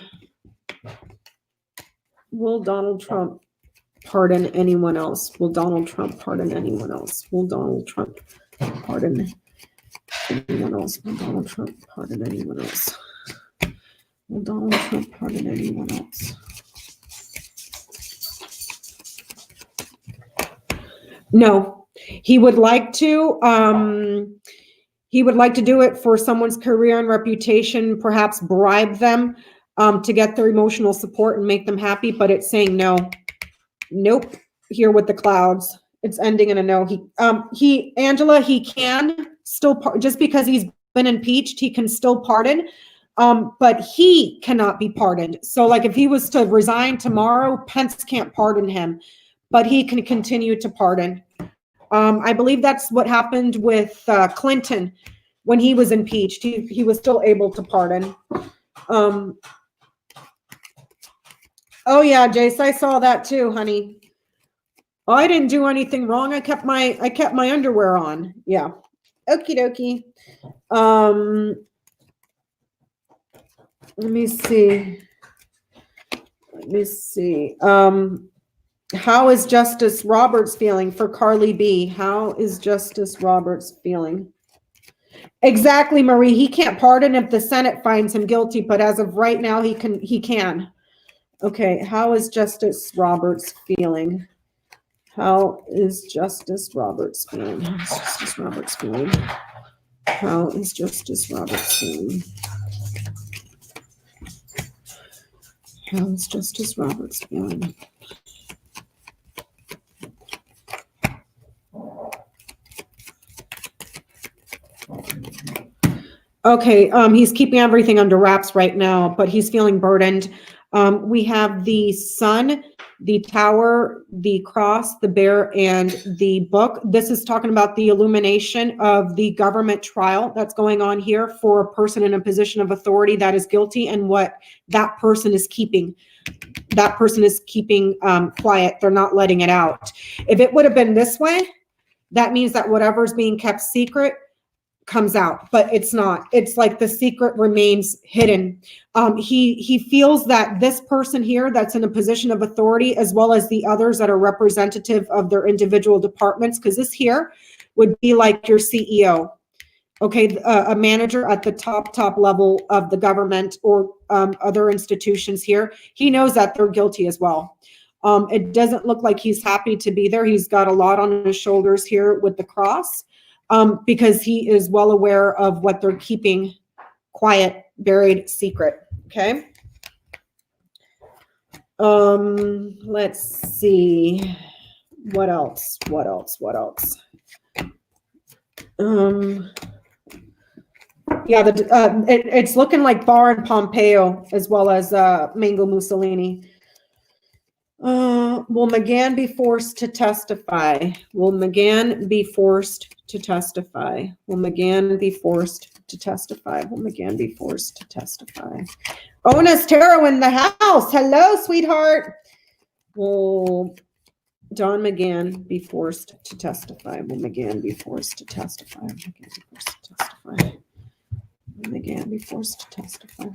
[SPEAKER 1] pardon anyone else? Will Donald Trump pardon anyone else? Will Donald Trump pardon anyone else? Will Donald Trump pardon anyone else? Will Donald Trump pardon anyone else? No, he would like to. He would like to do it for someone's career and reputation, perhaps bribe them to get their emotional support and make them happy. But it's saying no. Nope. Here with the clouds, it's ending in a no. Angela, he can still, just because he's been impeached, he can still pardon, but he cannot be pardoned. So like if he was to resign tomorrow, Pence can't pardon him, but he can continue to pardon. I believe that's what happened with Clinton when he was impeached. He was still able to pardon. Oh yeah, Jace, I saw that too, honey. Oh, I didn't do anything wrong. I kept my underwear on. Yeah. Okie dokie. Let me see. How is Justice Roberts feeling for Carly B? How is Justice Roberts feeling? Exactly, Marie. He can't pardon if the Senate finds him guilty, but as of right now, he can. Okay, how is Justice Roberts feeling? How is Justice Roberts feeling? How is Justice Roberts feeling? How is Justice Roberts feeling? How is Justice Roberts feeling? Okay, he's keeping everything under wraps right now, but he's feeling burdened. We have the sun, the tower, the cross, the bear, and the book. This is talking about the illumination of the government trial that's going on here for a person in a position of authority that is guilty, and what that person is keeping. That person is keeping quiet. They're not letting it out. If it would have been this way, that means that whatever's being kept secret comes out, but it's not. It's like the secret remains hidden. He feels that this person here that's in a position of authority, as well as the others that are representative of their individual departments, because this here would be like your CEO, okay, a manager at the top level of the government or other institutions here. He knows that they're guilty as well. It doesn't look like he's happy to be there. He's got a lot on his shoulders here with the cross. Because he is well aware of what they're keeping quiet, buried, secret. Okay. Let's see. What else? Yeah, it's looking like Barr and Pompeo, as well as Mango Mussolini. Will McGann be forced to testify? Will McGann be forced to testify? Will McGann be forced to testify? Will McGann be forced to testify? Onus Tarot in the house. Hello, sweetheart. Will Don McGann be forced to testify? Will McGann be forced to testify? Will McGann be forced to testify? Will McGann be forced to testify?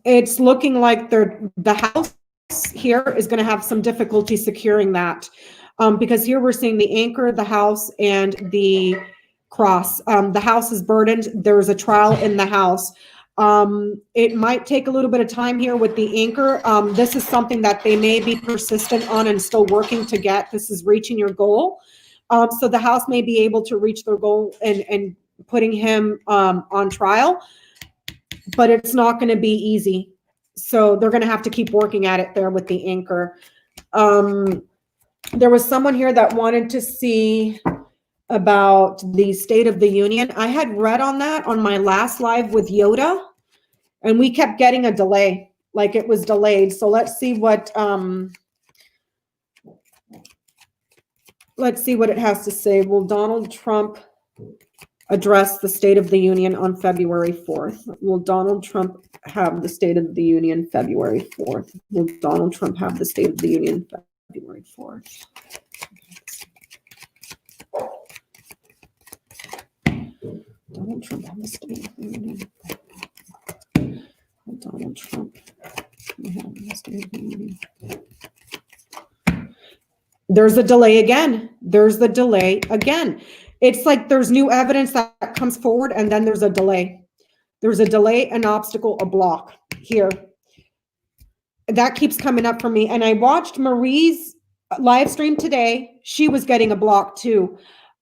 [SPEAKER 1] It's looking like the house here is going to have some difficulty securing that, because here we're seeing the anchor, the house, and the cross. The house is burdened. There's a trial in the house. It might take a little bit of time here with the anchor. This is something that they may be persistent on and still working to get. This is reaching your goal. So the house may be able to reach their goal and putting him on trial. But it's not going to be easy. So they're going to have to keep working at it there with the anchor. There was someone here that wanted to see about the State of the Union. I had read on that on my last live with Yoda, and we kept getting a delay, like it was delayed. So let's see what it has to say. Will Donald Trump address the State of the Union on February 4th? Will Donald Trump have the State of the Union February 4th? Will Donald Trump have the State of the Union February 4th? Donald Trump have the State of the Union. Will Donald Trump have the State of the Union? There's a delay again. It's like there's new evidence that comes forward, and then there's a delay. There's a delay, an obstacle, a block here. That keeps coming up for me. And I watched Marie's live stream today. She was getting a block too.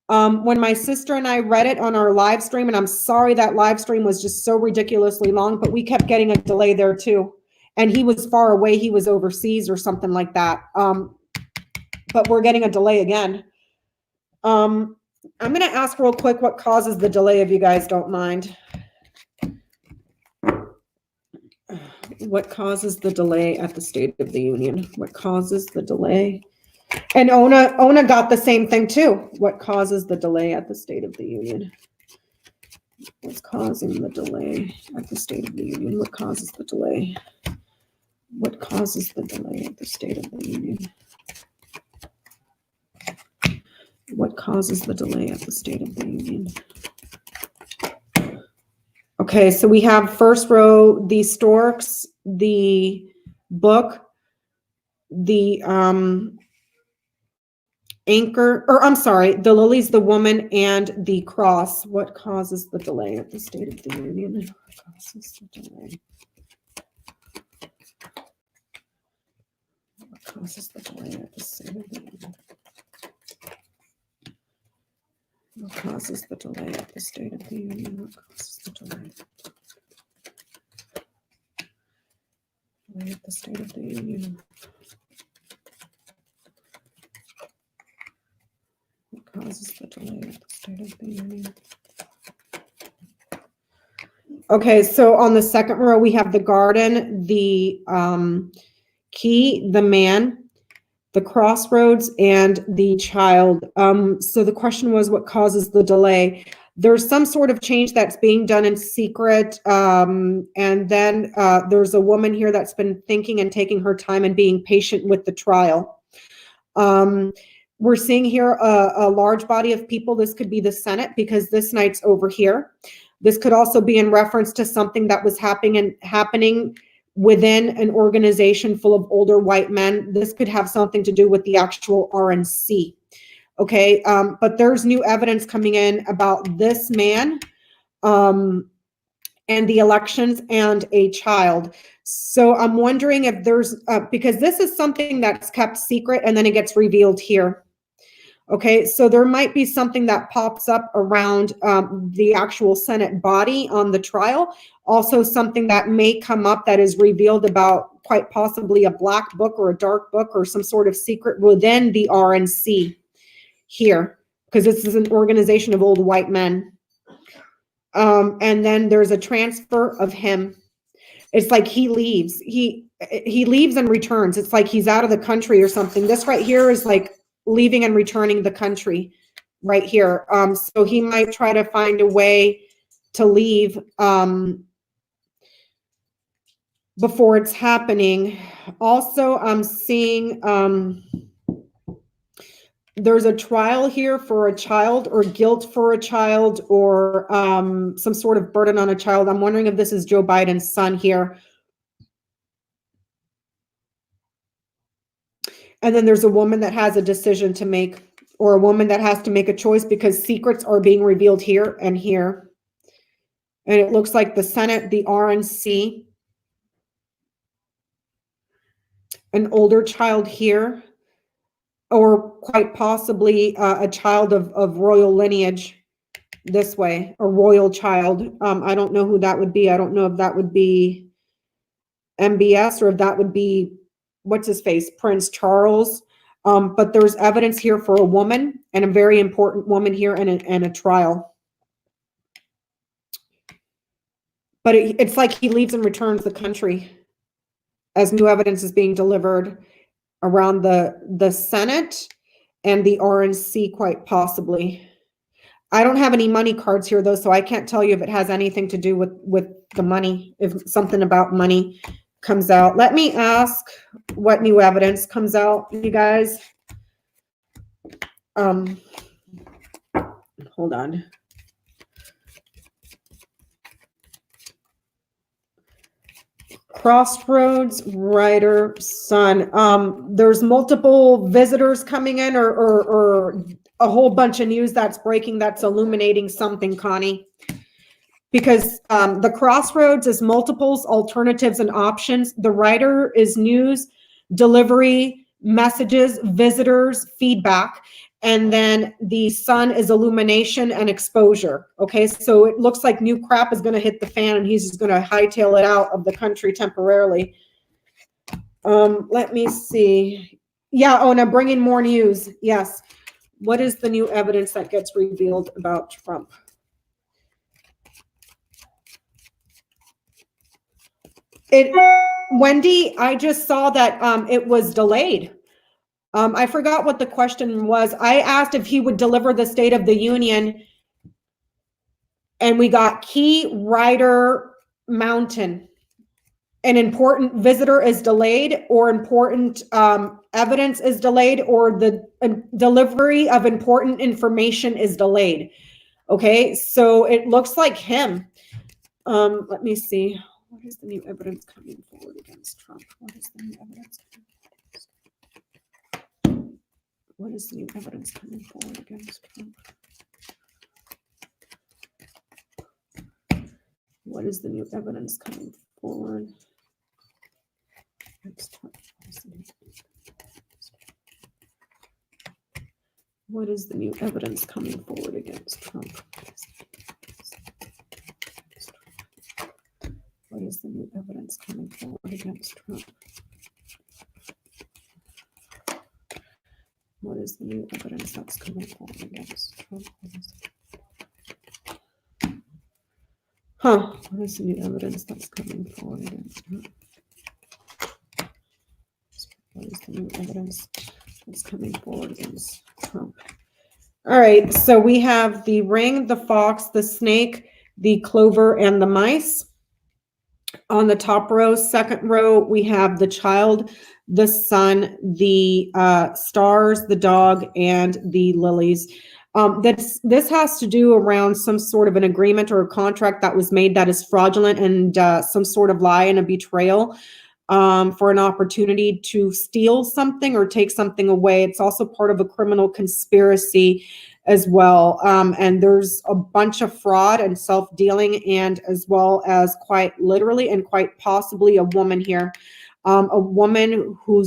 [SPEAKER 1] When my sister and I read it on our live stream, and I'm sorry that live stream was just so ridiculously long, but we kept getting a delay there too. And he was far away. He was overseas or something like that. But we're getting a delay again. I'm going to ask real quick what causes the delay, if you guys don't mind. What causes the delay at the State of the Union? What causes the delay? And Ona got the same thing too. What causes the delay at the State of the Union? What's causing the delay at the State of the Union? What causes the delay? What causes the delay at the State of the Union? What causes the delay at the State of the Union? Okay, so we have first row, the storks, the book, the anchor, or I'm sorry, the lilies, the woman, and the cross. What causes the delay at the State of the Union? What causes the delay? What causes the delay at the State of the Union? What causes the delay at the State of the Union? What causes the delay? Delay at the State of the Union. What causes the delay at the State of the Union. Okay, so on the second row, we have the garden, the key, the man, the crossroads, and the child. So the question was, what causes the delay? There's some sort of change that's being done in secret. And then there's a woman here that's been thinking and taking her time and being patient with the trial. We're seeing here a large body of people. This could be the Senate because this night's over here. This could also be in reference to something that was happening within an organization full of older white men. This could have something to do with the actual RNC. Okay, but there's new evidence coming in about this man and the elections and a child. So I'm wondering if there's, because this is something that's kept secret and then it gets revealed here. Okay, so there might be something that pops up around the actual Senate body on the trial. Also something that may come up that is revealed about quite possibly a black book or a dark book or some sort of secret within the RNC here, because this is an organization of old white men. And then there's a transfer of him. It's like he leaves. He leaves and returns. It's like he's out of the country or something. This right here is like leaving and returning the country right here. So he might try to find a way to leave before it's happening. Also, I'm seeing there's a trial here for a child or guilt for a child or some sort of burden on a child. I'm wondering if this is Joe Biden's son here. And then there's a woman that has a decision to make, or a woman that has to make a choice because secrets are being revealed here and here. And it looks like the Senate, the RNC, an older child here, or quite possibly a child of royal lineage this way, a royal child. I don't know who that would be. I don't know if that would be MBS or if that would be, what's his face, Prince Charles. But there's evidence here for a woman, and a very important woman here, and a trial. But it's like he leaves and returns the country as new evidence is being delivered around the Senate and the RNC, quite possibly. I don't have any money cards here though, so I can't tell you if it has anything to do with the money, if something about money comes out. Let me ask what new evidence comes out, you guys. Hold on. Crossroads, writer, son. There's multiple visitors coming in, or a whole bunch of news that's breaking that's illuminating something, Connie. Because the crossroads is multiples, alternatives, and options. The writer is news, delivery, messages, visitors, feedback. And then the sun is illumination and exposure. Okay, so it looks like new crap is going to hit the fan and he's just going to hightail it out of the country temporarily. Let me see. Yeah, oh, now bringing more news. Yes. What is the new evidence that gets revealed about Trump? Wendy, I just saw that it was delayed. I forgot what the question was. I asked if he would deliver the State of the Union, and we got key, writer, mountain. An important visitor is delayed, or important evidence is delayed, or the delivery of important information is delayed. Okay, so it looks like him. Let me see. What is the new evidence coming forward against Trump? What is the new evidence? What is the new evidence coming forward against Trump? What is the new evidence coming forward against Trump? What is the new evidence coming forward against Trump? What is the new evidence coming forward against Trump? What is the new evidence that's coming forward against Trump? Huh. What is the new evidence that's coming forward? What is the new evidence that's coming forward against Trump? All right. So we have the ring, the fox, the snake, the clover, and the mice. On the top row, second row, we have the child, the sun, the stars, the dog, and the lilies. This has to do around some sort of an agreement or a contract that was made that is fraudulent and some sort of lie and a betrayal for an opportunity to steal something or take something away. It's also part of a criminal conspiracy as well. And there's a bunch of fraud and self-dealing, and as well as quite literally and quite possibly a woman here. A woman who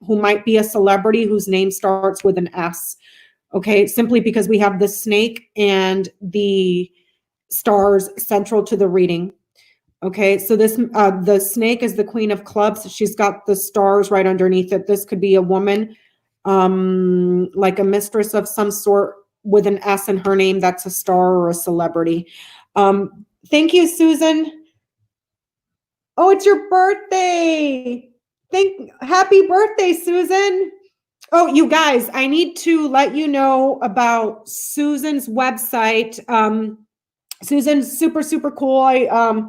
[SPEAKER 1] might be a celebrity whose name starts with an S. Okay, simply because we have the snake and the stars central to the reading. Okay, so this the snake is the queen of clubs. She's got the stars right underneath it. This could be a woman, like a mistress of some sort with an S in her name. That's a star or a celebrity. Thank you, Susan. Oh, it's your birthday. Happy birthday, Susan. Oh, you guys, I need to let you know about Susan's website. Susan's super, super cool. I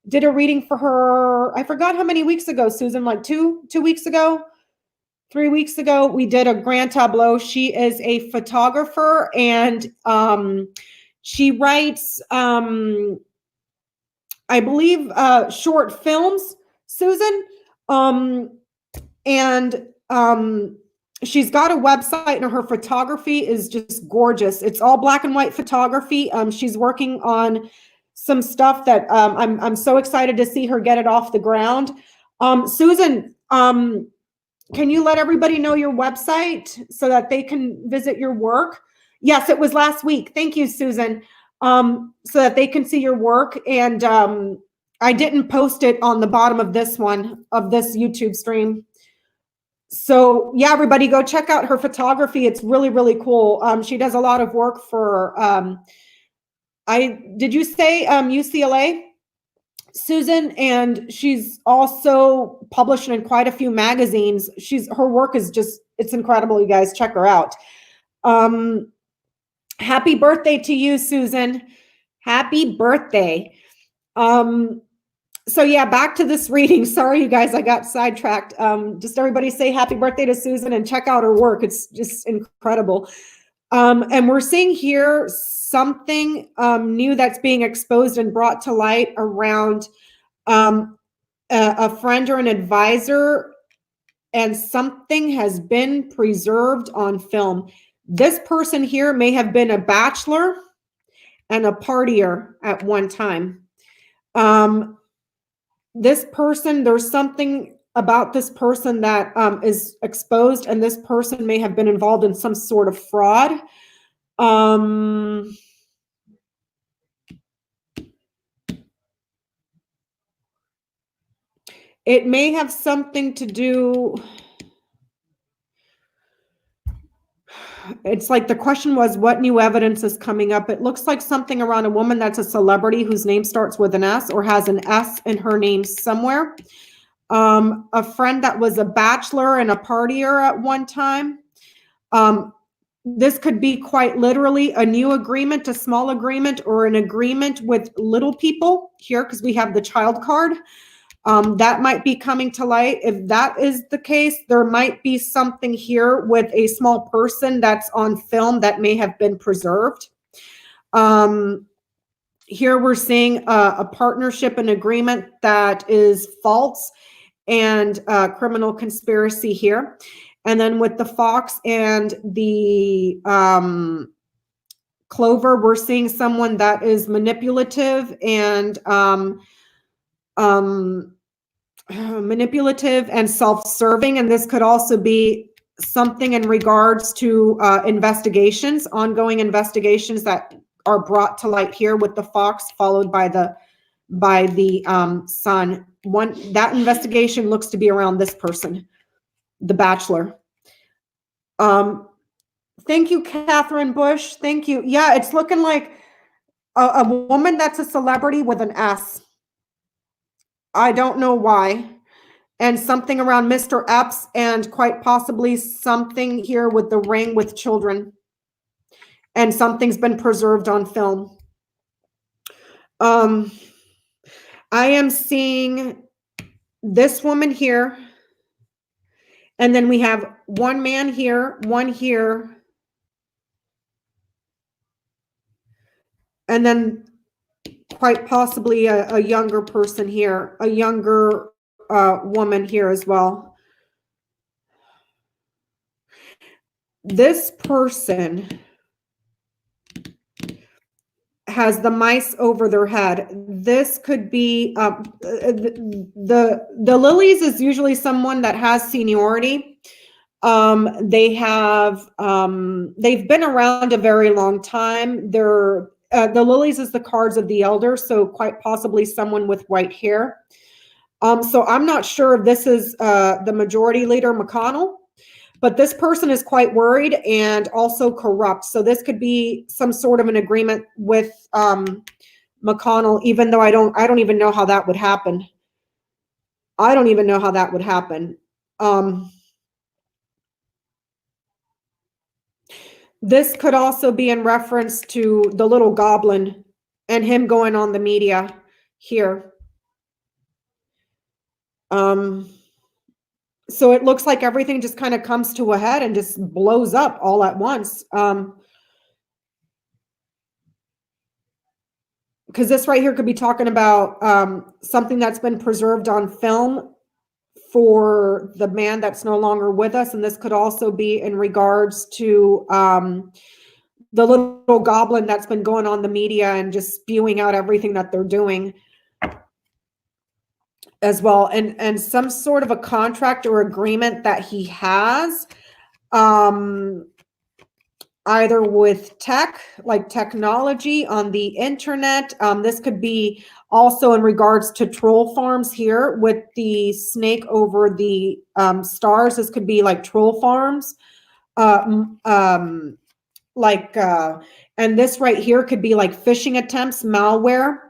[SPEAKER 1] did a reading for her. I forgot how many weeks ago, Susan, like two weeks ago, 3 weeks ago, we did a grand tableau. She is a photographer, and she writes, I believe, short films, Susan. She's got a website, and her photography is just gorgeous. It's all black and white photography. She's working on some stuff that I'm so excited to see her get it off the ground. Susan, can you let everybody know your website so that they can visit your work? Yes, it was last week. Thank you, Susan. So that they can see your work. And I didn't post it on the bottom of this one, of this YouTube stream. So yeah, everybody go check out her photography. It's really, really cool. She does a lot of work for, did you say UCLA, Susan? And she's also published in quite a few magazines. Her work is just, it's incredible. You guys check her out. Happy birthday to you, Susan. Happy birthday. So yeah, back to this reading. Sorry, you guys, I got sidetracked. Just everybody say happy birthday to Susan and check out her work. It's just incredible. And we're seeing here something new that's being exposed and brought to light around a friend or an advisor, and something has been preserved on film. This person here may have been a bachelor and a partier at one time. This person, there's something about this person that is exposed, and this person may have been involved in some sort of fraud. It may have something to do. It's like the question was, what new evidence is coming up? It looks like something around a woman that's a celebrity whose name starts with an S or has an S in her name somewhere. A friend that was a bachelor and a partier at one time. This could be quite literally a new agreement, a small agreement, or an agreement with little people here, because we have the child card. That might be coming to light. If that is the case, there might be something here with a small person that's on film that may have been preserved. Here we're seeing a partnership and agreement that is false, and criminal conspiracy here. And then with the fox and the clover, we're seeing someone that is manipulative and self-serving. And this could also be something in regards to investigations, ongoing investigations that are brought to light here with the fox, followed by the sun. That investigation looks to be around this person, the bachelor. Thank you, Catherine Bush. Thank you. Yeah, it's looking like A woman that's a celebrity with an S. I don't know why. And something around Mr. Epps, and quite possibly something here with the ring with children. And something's been preserved on film. I am seeing this woman here. And then we have one man here, one here. And then quite possibly a younger person here, a younger woman here as well. This person has the mice over their head. This could be the lilies is usually someone that has seniority. They've been around a very long time. They're the lilies is the cards of the elder, so quite possibly someone with white hair. So I'm not sure if this is the majority leader, McConnell, but this person is quite worried and also corrupt. So this could be some sort of an agreement with McConnell, even though I don't even know how that would happen. I don't even know how that would happen. This could also be in reference to the little goblin and him going on the media here. So it looks like everything just kind of comes to a head and just blows up all at once. Because this right here could be talking about something that's been preserved on film for the man that's no longer with us. And this could also be in regards to the little goblin that's been going on the media and just spewing out everything that they're doing as well. And some sort of a contract or agreement that he has, either with tech, like technology on the internet. This could be also in regards to troll farms here with the snake over the stars. This could be like troll farms. And this right here could be like phishing attempts, malware,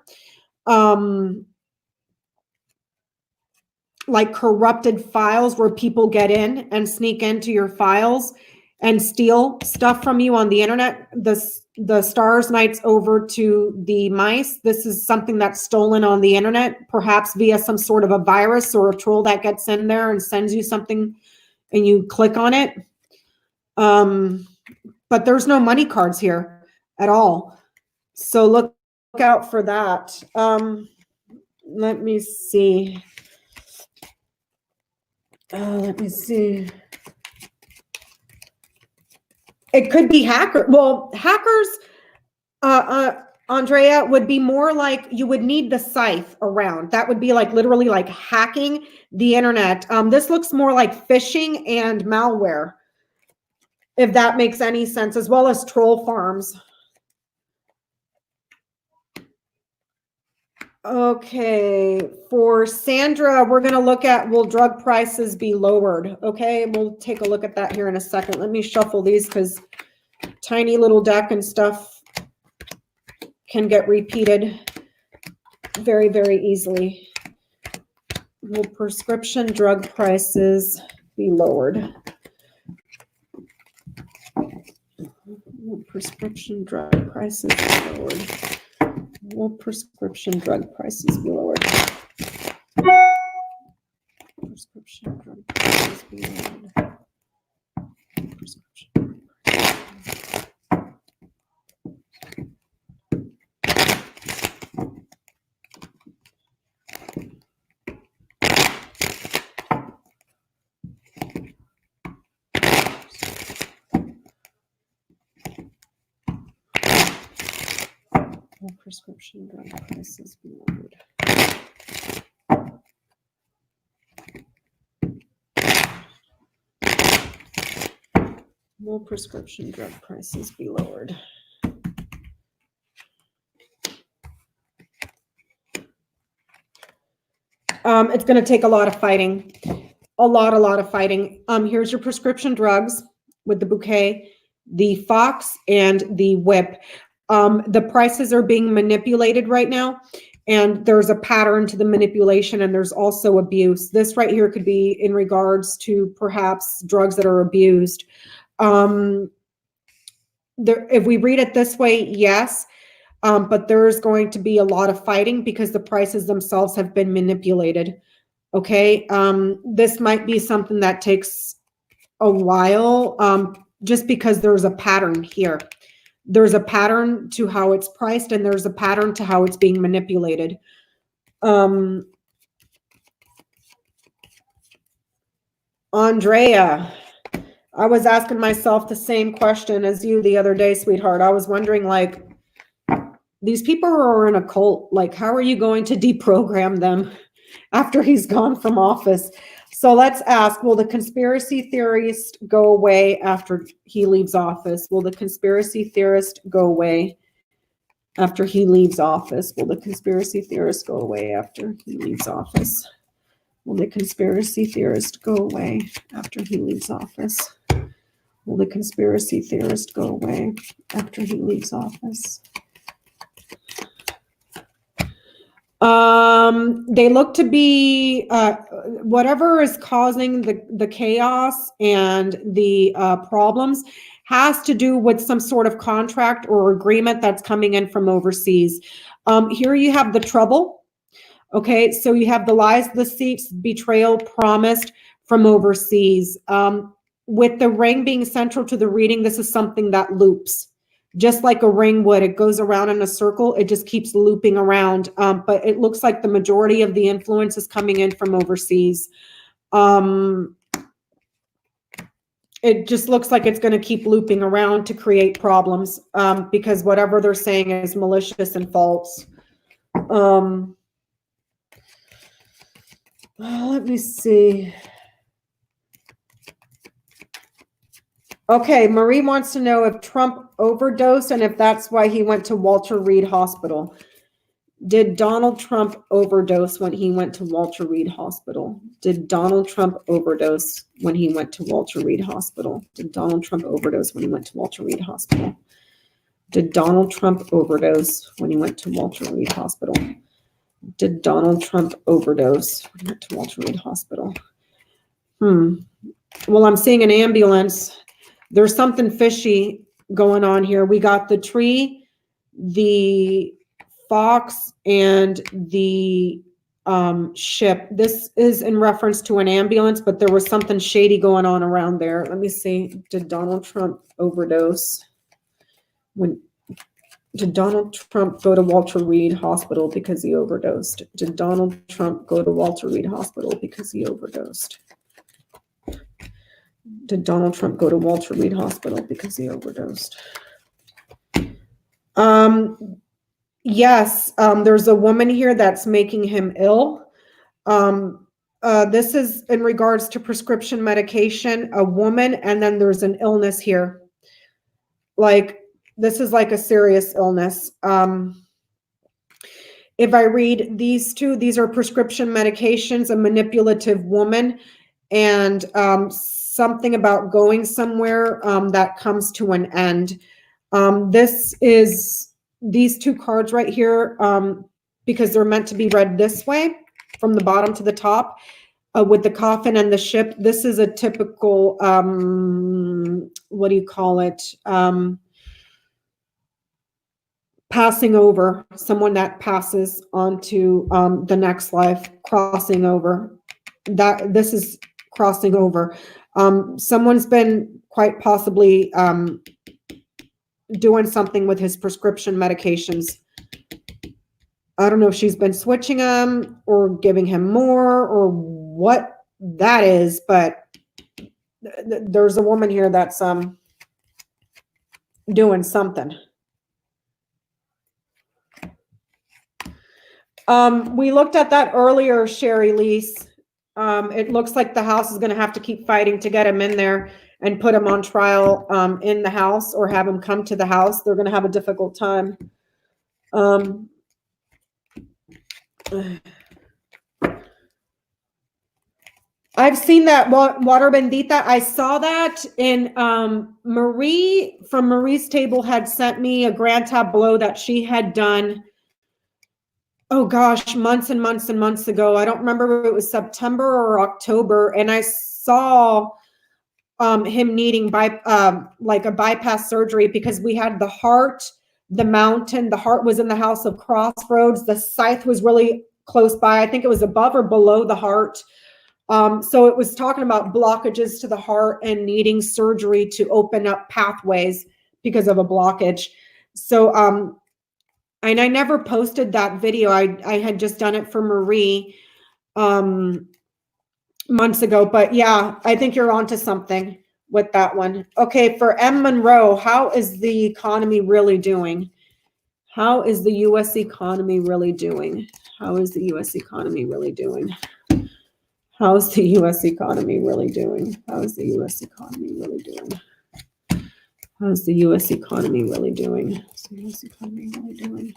[SPEAKER 1] like corrupted files where people get in and sneak into your files and steal stuff from you on the internet. The stars nights over to the mice. This is something that's stolen on the internet, perhaps via some sort of a virus or a troll that gets in there and sends you something and you click on it. But there's no money cards here at all. So look out for that. Let me see. Let me see. It could be hacker. Well, hackers, Andrea, would be more like you would need the scythe around. That would be like literally like hacking the internet. This looks more like phishing and malware, if that makes any sense, as well as troll farms. Okay, for Sandra, we're going to look at, will drug prices be lowered? Okay, we'll take a look at that here in a second. Let me shuffle these because tiny little deck and stuff can get repeated very, very easily. Will prescription drug prices be lowered? Will prescription drug prices be lowered? Will prescription drug prices be lowered? Prescription drug prices be lowered. Prescription. Will prescription drug prices be lowered? Will prescription drug prices be lowered? It's going to take a lot of fighting, a lot of fighting. Here's your prescription drugs with the bouquet, the fox, and the whip. The prices are being manipulated right now, and there's a pattern to the manipulation, and there's also abuse. This right here could be in regards to perhaps drugs that are abused. If we read it this way, yes, but there's going to be a lot of fighting because the prices themselves have been manipulated. Okay, this might be something that takes a while, just because there's a pattern here. There's a pattern to how it's priced, and there's a pattern to how it's being manipulated. Andrea, I was asking myself the same question as you the other day, sweetheart. I was wondering, like, these people are in a cult. Like, how are you going to deprogram them after he's gone from office? So let's ask, will the conspiracy theorist go away after he leaves office? Will the conspiracy theorist go away after he leaves office? Will the conspiracy theorist go away after he leaves office? Will the conspiracy theorist go away after he leaves office? Will the conspiracy theorist go away after he leaves office? They look to be whatever is causing the chaos and the problems has to do with some sort of contract or agreement that's coming in from overseas. Here you have the trouble. Okay, so you have the lies, deceits, betrayal promised from overseas. With the ring being central to the reading, this is something that loops. Just like a ring would, it goes around in a circle, it just keeps looping around. But it looks like the majority of the influence is coming in from overseas. It just looks like it's going to keep looping around to create problems, because whatever they're saying is malicious and false. Let me see. Okay, Marie wants to know if Trump overdosed and if that's why he went to Walter Reed Hospital. Did Donald Trump overdose when he went to Walter Reed Hospital? Did Donald Trump overdose when he went to Walter Reed Hospital? Did Donald Trump overdose when he went to Walter Reed Hospital? Did Donald Trump overdose when he went to Walter Reed Hospital? Did Donald Trump overdose when he went to Walter Reed Hospital? Well, I'm seeing an ambulance. There's something fishy going on here. We got the tree, the fox, and the ship. This is in reference to an ambulance, but there was something shady going on around there. Let me see. Did Donald Trump overdose? Did Donald Trump go to Walter Reed Hospital because he overdosed? Did Donald Trump go to Walter Reed Hospital because he overdosed? Did Donald Trump go to Walter Reed Hospital because he overdosed? Yes, there's a woman here that's making him ill. This is in regards to prescription medication, a woman, and then there's an illness here. Like, this is like a serious illness. If I read these two, these are prescription medications, a manipulative woman, and something about going somewhere that comes to an end. This is these two cards right here, because they're meant to be read this way from the bottom to the top, with the coffin and the ship. This is a typical, what do you call it? Passing over, someone that passes on to the next life, crossing over. That this is crossing over. Someone's been quite possibly doing something with his prescription medications. I don't know if she's been switching them or giving him more or what that is, but there's a woman here that's doing something. We looked at that earlier, Sherry Lease. It looks like the house is going to have to keep fighting to get him in there and put him on trial in the house, or have him come to the house. They're going to have a difficult time. I've seen that water bendita. I saw that in Marie from Marie's table had sent me a grand tableau that she had done. Oh gosh, months and months and months ago. I don't remember if it was September or October, and I saw him needing like a bypass surgery because we had the heart, the mountain. The heart was in the house of crossroads. The scythe was really close by. I think it was above or below the heart. So it was talking about blockages to the heart and needing surgery to open up pathways because of a blockage. So, and I never posted that video. I had just done it for Marie months ago, but yeah, I think you're onto something with that one. Okay, for M. Monroe, how is the economy really doing? How is the U.S. economy really doing? How is the U.S. economy really doing? How's the U.S. economy really doing? How's the U.S. economy really doing? How's the U.S. economy really doing? How's the U.S. economy really doing?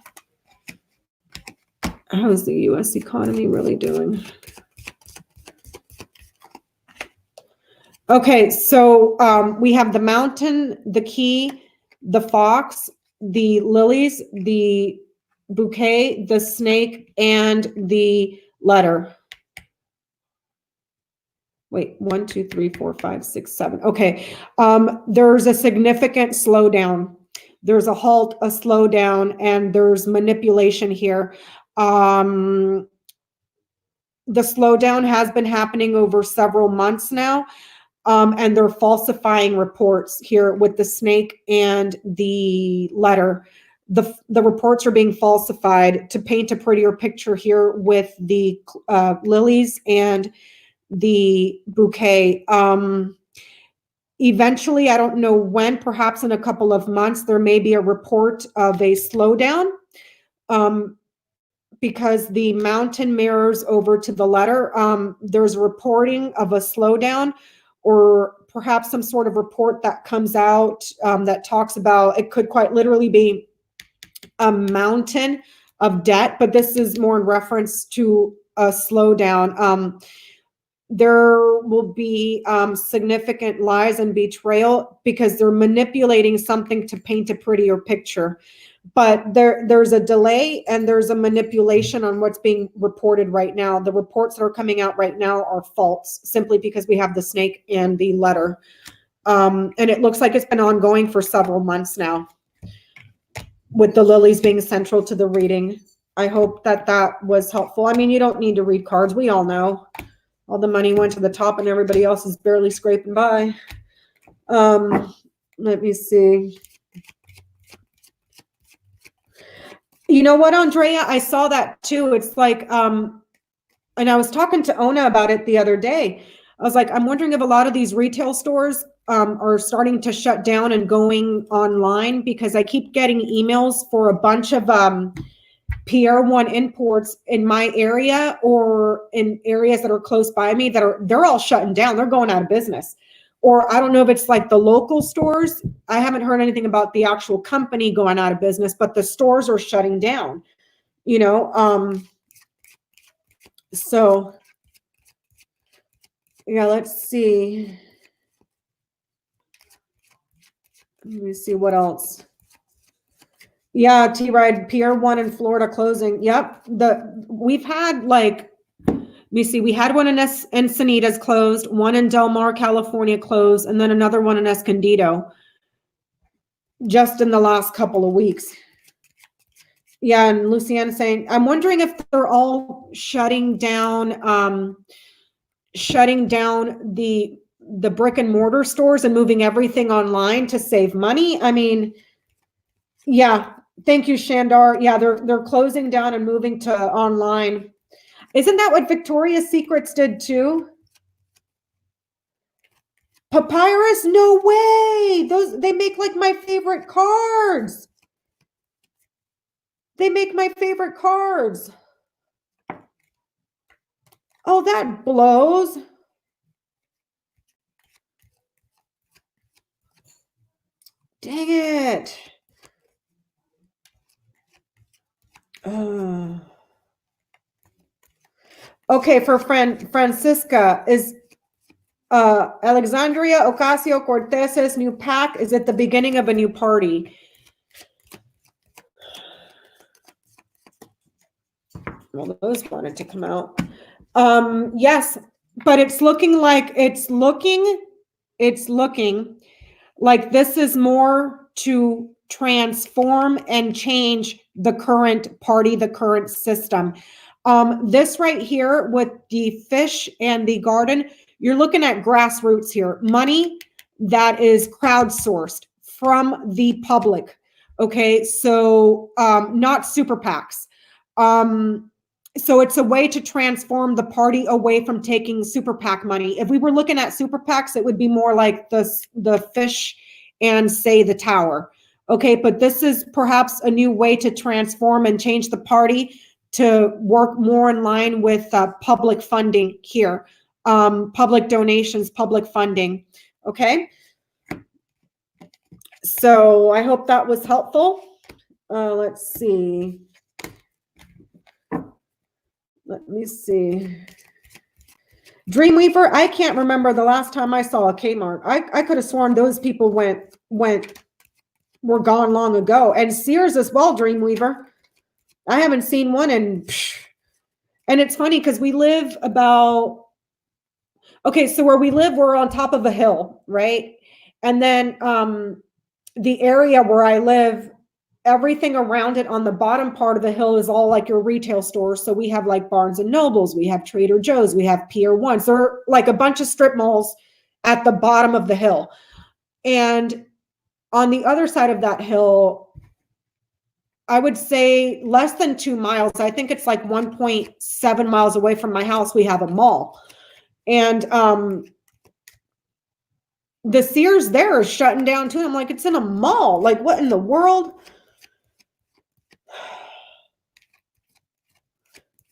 [SPEAKER 1] How's the U.S. economy really doing? Okay, so we have the mountain, the key, the fox, the lilies, the bouquet, the snake, and the letter. Wait, 1, 2, 3, 4, 5, 6, 7. Okay. There's a significant slowdown. There's a halt, a slowdown, and there's manipulation here. The slowdown has been happening over several months now. And they're falsifying reports here with the snake and the letter. The reports are being falsified to paint a prettier picture here with the lilies and the bouquet. Eventually, I don't know when, perhaps in a couple of months, there may be a report of a slowdown because the mountain mirrors over to the letter. There's reporting of a slowdown or perhaps some sort of report that comes out that talks about, it could quite literally be a mountain of debt, but this is more in reference to a slowdown. There will be significant lies and betrayal because they're manipulating something to paint a prettier picture. But there's a delay and there's a manipulation on what's being reported right now. The reports that are coming out right now are false simply because we have the snake and the letter. And it looks like it's been ongoing for several months now with the lilies being central to the reading. I hope that was helpful. I mean, you don't need to read cards. We all know. All the money went to the top and everybody else is barely scraping by. Let me see. You know what, Andrea? I saw that too. It's like, and I was talking to Ona about it the other day. I was like, I'm wondering if a lot of these retail stores are starting to shut down and going online because I keep getting emails for a bunch of PR1 imports in my area or in areas that are close by me they're all shutting down. They're going out of business. Or I don't know if it's like the local stores. I haven't heard anything about the actual company going out of business, but the stores are shutting down, you know? So yeah, let's see. Let me see what else. Yeah, T-Ride, Pier 1 in Florida closing. Yep. We've had like, let me see, we had one in Encinitas closed, one in Del Mar, California closed, and then another one in Escondido just in the last couple of weeks. Yeah, and Luciana saying, I'm wondering if they're all shutting down the brick and mortar stores and moving everything online to save money. I mean, yeah. Thank you, Shandar. Yeah, they're closing down and moving to online. Isn't that what Victoria's Secrets did too? Papyrus? No way. They make like my favorite cards. They make my favorite cards. Oh, that blows. Dang it. Okay, for Francisca, Alexandria Ocasio-Cortez's new PAC is at the beginning of a new party. Well, those wanted to come out. Yes, but it's looking like this is more to transform and change the current party, the current system. This right here with the fish and the garden, you're looking at grassroots here, money that is crowdsourced from the public. Okay, so not super PACs. So it's a way to transform the party away from taking super PAC money. If we were looking at super PACs, it would be more like the fish and say the tower. Okay, but this is perhaps a new way to transform and change the party to work more in line with public funding here, public donations, public funding. Okay, so I hope that was helpful. Let's see. Let me see. Dreamweaver, I can't remember the last time I saw a Kmart. I could have sworn those people were gone long ago. And Sears as well, Dreamweaver. I haven't seen one and it's funny because we live about, okay, so where we live, we're on top of a hill, right? And then the area where I live, everything around it on the bottom part of the hill is all like your retail stores. So we have like Barnes and Nobles, we have Trader Joe's, we have Pier 1. So there are like a bunch of strip malls at the bottom of the hill. And on the other side of that hill, I would say less than 2 miles. I think it's like 1.7 miles away from my house. We have a mall. And the Sears there is shutting down too. I'm like, it's in a mall. Like, what in the world?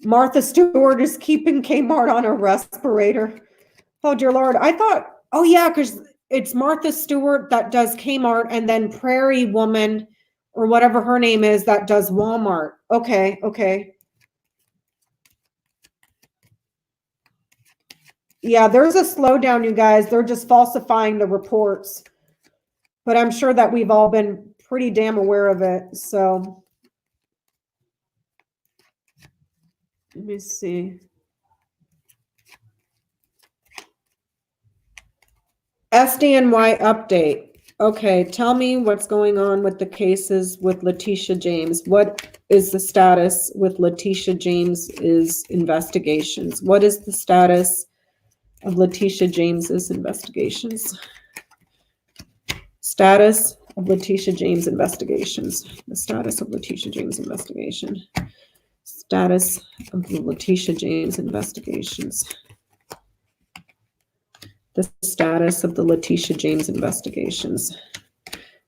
[SPEAKER 1] Martha Stewart is keeping Kmart on a respirator. Oh, dear Lord. I thought, oh, yeah, because it's Martha Stewart that does Kmart and then Prairie Woman or whatever her name is that does Walmart. Okay, okay. Yeah, there's a slowdown, you guys. They're just falsifying the reports. But I'm sure that we've all been pretty damn aware of it. So let me see. SDNY update. Okay, tell me what's going on with the cases with Letitia James. What is the status with Letitia James's investigations? What is the status of Letitia James's investigations? Status of Letitia James investigations. The status of Letitia James investigation. Status of the Letitia James investigations. The status of the Letitia James investigations.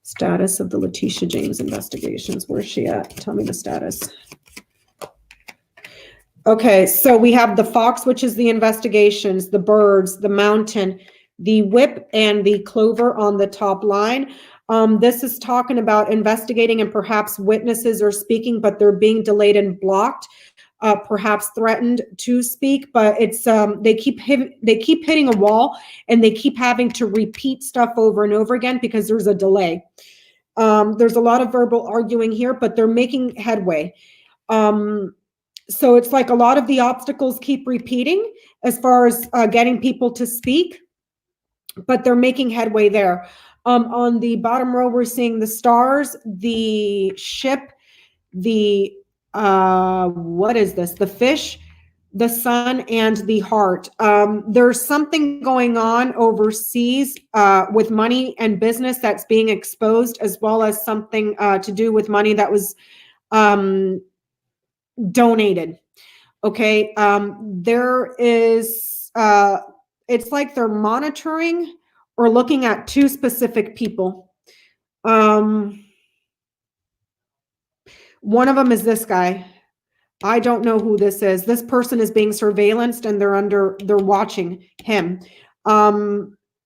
[SPEAKER 1] Status of the Letitia James investigations. Where's she at? Tell me the status. Okay, so we have the Fox, which is the investigations, the Birds, the Mountain, the Whip, and the Clover on the top line. This is talking about investigating and perhaps witnesses are speaking, but they're being delayed and blocked. Perhaps threatened to speak, but it's they keep hitting a wall and they keep having to repeat stuff over and over again because there's a delay. There's a lot of verbal arguing here, but they're making headway. So it's like a lot of the obstacles keep repeating as far as getting people to speak, but they're making headway there. On the bottom row, we're seeing the stars, the ship, the what is this? The fish, the sun, and the heart. There's something going on overseas with money and business that's being exposed, as well as something to do with money that was donated. Okay. There is, it's like they're monitoring or looking at two specific people. One of them is this guy. I don't know who this is. This person is being surveillanced and they're watching him.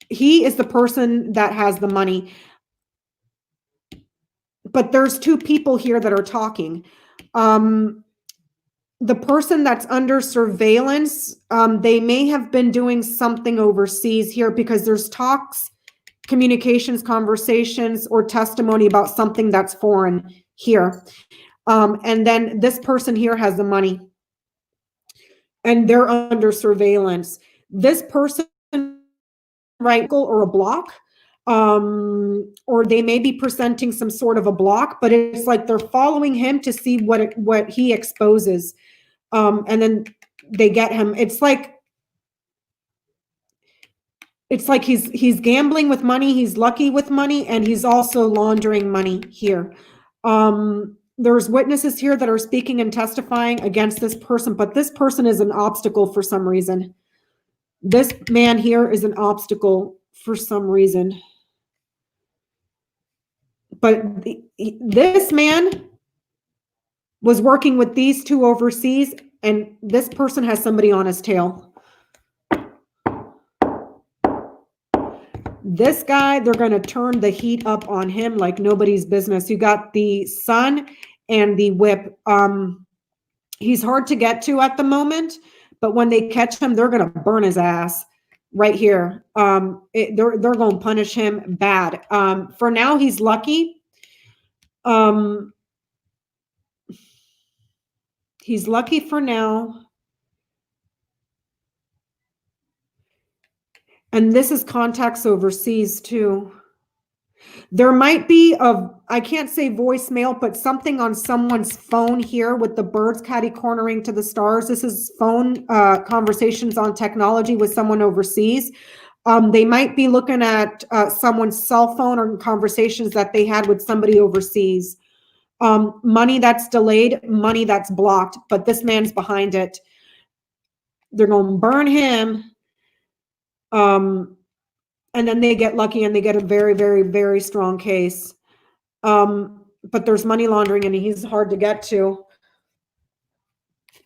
[SPEAKER 1] He is the person that has the money. But there's two people here that are talking. the person that's under surveillance, they may have been doing something overseas here because there's talks, communications, conversations, or testimony about something that's foreign here. And then this person here has the money and they're under surveillance. This person, right, or a block, or they may be presenting some sort of a block, but it's like they're following him to see what he exposes. And then they get him. It's like he's gambling with money, he's lucky with money, and he's also laundering money here. There's witnesses here that are speaking and testifying against this person, but this person is an obstacle for some reason. This man here is an obstacle for some reason. But this man was working with these two overseas, and this person has somebody on his tail. This guy, they're going to turn the heat up on him like nobody's business. You got the sun and the whip. He's hard to get to at the moment, but when they catch him, they're going to burn his ass right here. They're going to punish him bad. For now, he's lucky. He's lucky for now. And this is contacts overseas too. There might be I can't say voicemail, but something on someone's phone here with the birds catty-cornering to the stars. This is phone conversations on technology with someone overseas. They might be looking at someone's cell phone or conversations that they had with somebody overseas. Money that's delayed, money that's blocked, but this man's behind it. They're going to burn him. And then they get lucky and they get a very, very, very strong case. But there's money laundering and he's hard to get to.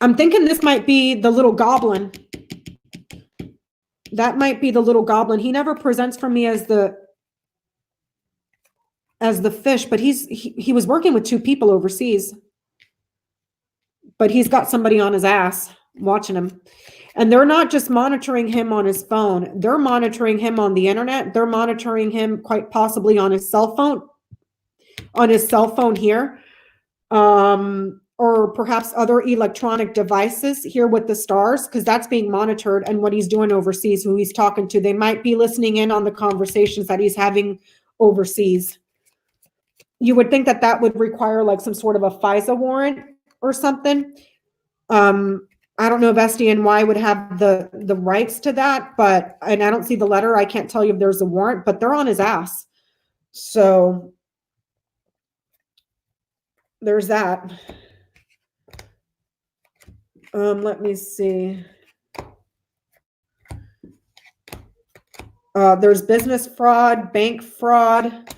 [SPEAKER 1] I'm thinking this might be the little goblin. That might be the little goblin. He never presents for me as the fish, but he was working with two people overseas. But he's got somebody on his ass watching him. And they're not just monitoring him on his phone. They're monitoring him on the internet. They're monitoring him quite possibly on his cell phone here. Or perhaps other electronic devices here with the stars, because that's being monitored, and what he's doing overseas, who he's talking to. They might be listening in on the conversations that he's having overseas. You would think that that would require like some sort of a FISA warrant or something. I don't know if SDNY would have the rights to that, and I don't see the letter. I can't tell you if there's a warrant, but they're on his ass. So there's that. Let me see. There's business fraud, bank fraud,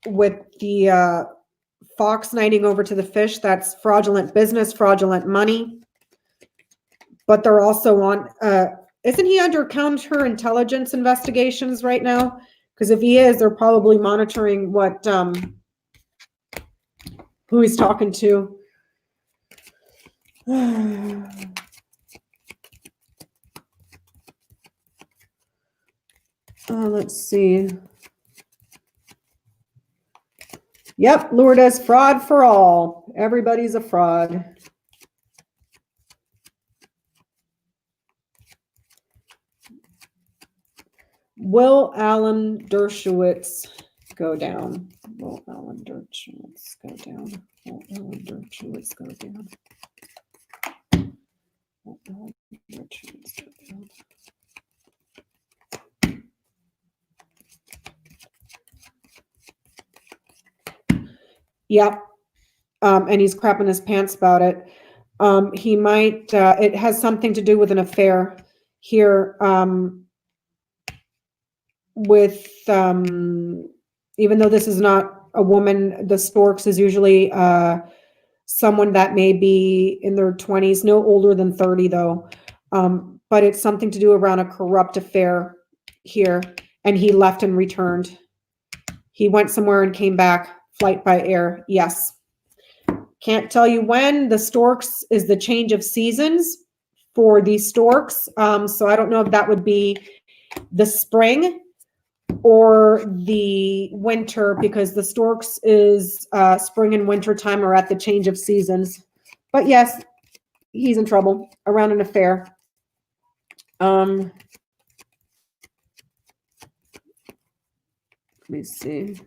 [SPEAKER 1] with the fox knighting over to the fish. That's fraudulent business, fraudulent money. But they're also on, isn't he under counterintelligence investigations right now? Because if he is, they're probably monitoring what, who he's talking to. Let's see. Yep, Lourdes, fraud for all. Everybody's a fraud. Will Allen Dershowitz go down? Will Allen Dershowitz go down? Will Allen Dershowitz go down? Will Allen Dershowitz go down? Yep. And he's crapping his pants about it. He might, it has something to do with an affair here, with, even though this is not a woman, the storks is usually someone that may be in their 20s, no older than 30 though. But it's something to do around a corrupt affair here. And he left and returned. He went somewhere and came back. Flight by air, yes. Can't tell you when. The storks is the change of seasons for these storks. So I don't know if that would be the spring or the winter, because the storks is spring and winter time are at the change of seasons. But yes, he's in trouble around an affair. Let me see.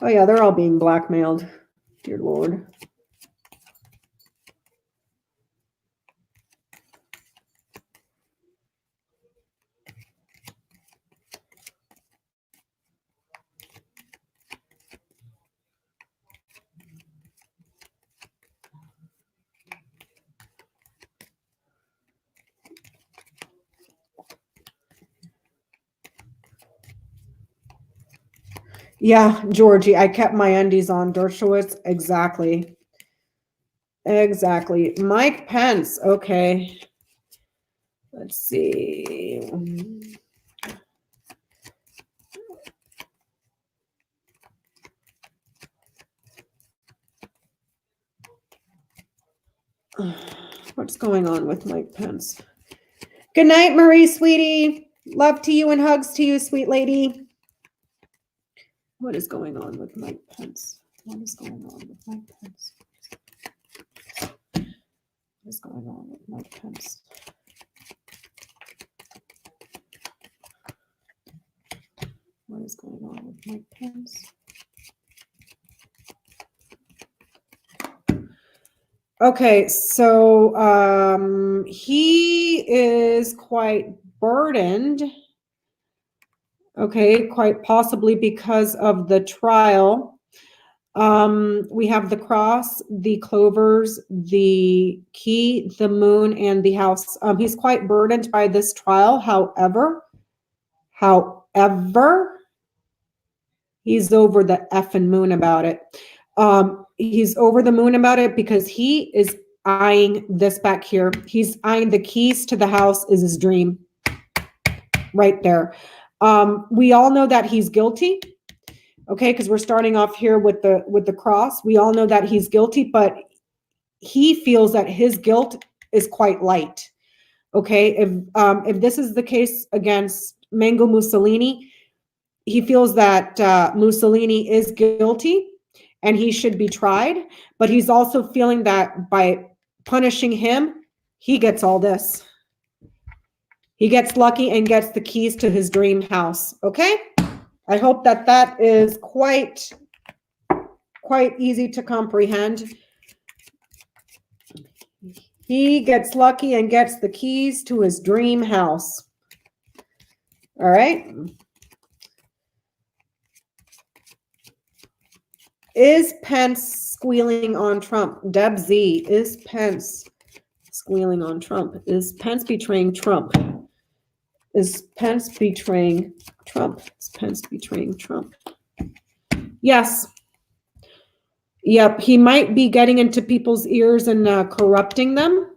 [SPEAKER 1] Oh yeah, they're all being blackmailed. Dear Lord. Yeah, Georgie, I kept my undies on. Dershowitz, exactly. Exactly. Mike Pence, okay. Let's see. What's going on with Mike Pence? Good night, Marie, sweetie. Love to you and hugs to you, sweet lady. What is going on with Mike Pence? What is going on with Mike Pence? What is going on with Mike Pence? What is going on with Mike Pence? Okay, so he is quite burdened. Okay, quite possibly because of the trial. We have the cross, the clovers, the key, the moon, and the house. He's quite burdened by this trial. However, he's over the effing moon about it. He's over the moon about it because he is eyeing this back here. He's eyeing the keys to the house is his dream. Right there. We all know that he's guilty. Okay, because we're starting off here with the cross. We all know that he's guilty, but he feels that his guilt is quite light. Okay, if this is the case against Mango Mussolini, he feels that Mussolini is guilty and he should be tried, but he's also feeling that by punishing him, he gets all this. He gets lucky and gets the keys to his dream house. Okay? I hope that that is quite easy to comprehend. He gets lucky and gets the keys to his dream house. All right? Is Pence squealing on Trump? Deb Z, is Pence squealing on Trump? Is Pence betraying Trump? Is Pence betraying Trump? Is Pence betraying Trump? Yes. Yep, he might be getting into people's ears and corrupting them,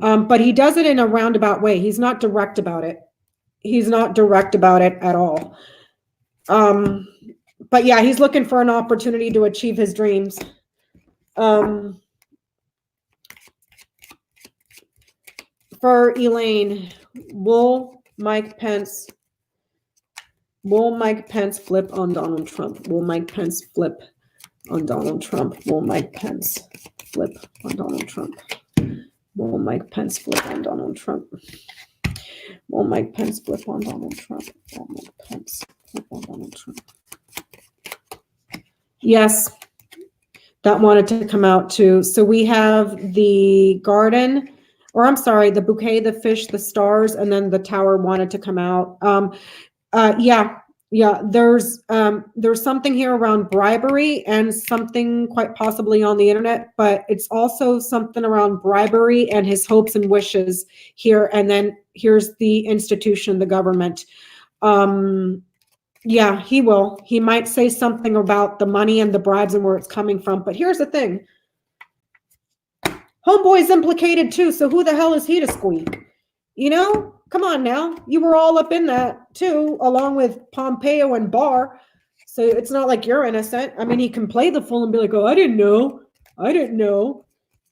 [SPEAKER 1] but he does it in a roundabout way. He's not direct about it. He's not direct about it at all. But yeah, he's looking for an opportunity to achieve his dreams. For Elaine, will Mike Pence flip on Donald Trump? Will Mike Pence flip on Donald Trump? Will Mike Pence flip on Donald Trump? Will Mike Pence flip on Donald Trump? Will Mike Pence flip on Donald Trump? Will Mike Pence flip on Donald Trump? Yes, that wanted to come out too. So we have the garden, or I'm sorry, the bouquet, the fish, the stars, and then the tower wanted to come out. Yeah. There's something here around bribery and something quite possibly on the internet, but it's also something around bribery and his hopes and wishes here. And then here's the institution, the government. Yeah, he will. He might say something about the money and the bribes and where it's coming from. But here's the thing. Homeboy's implicated too, so who the hell is he to squeak? You know? Come on now. You were all up in that too, along with Pompeo and Barr. So it's not like you're innocent. I mean, he can play the fool and be like, oh, I didn't know. I didn't know.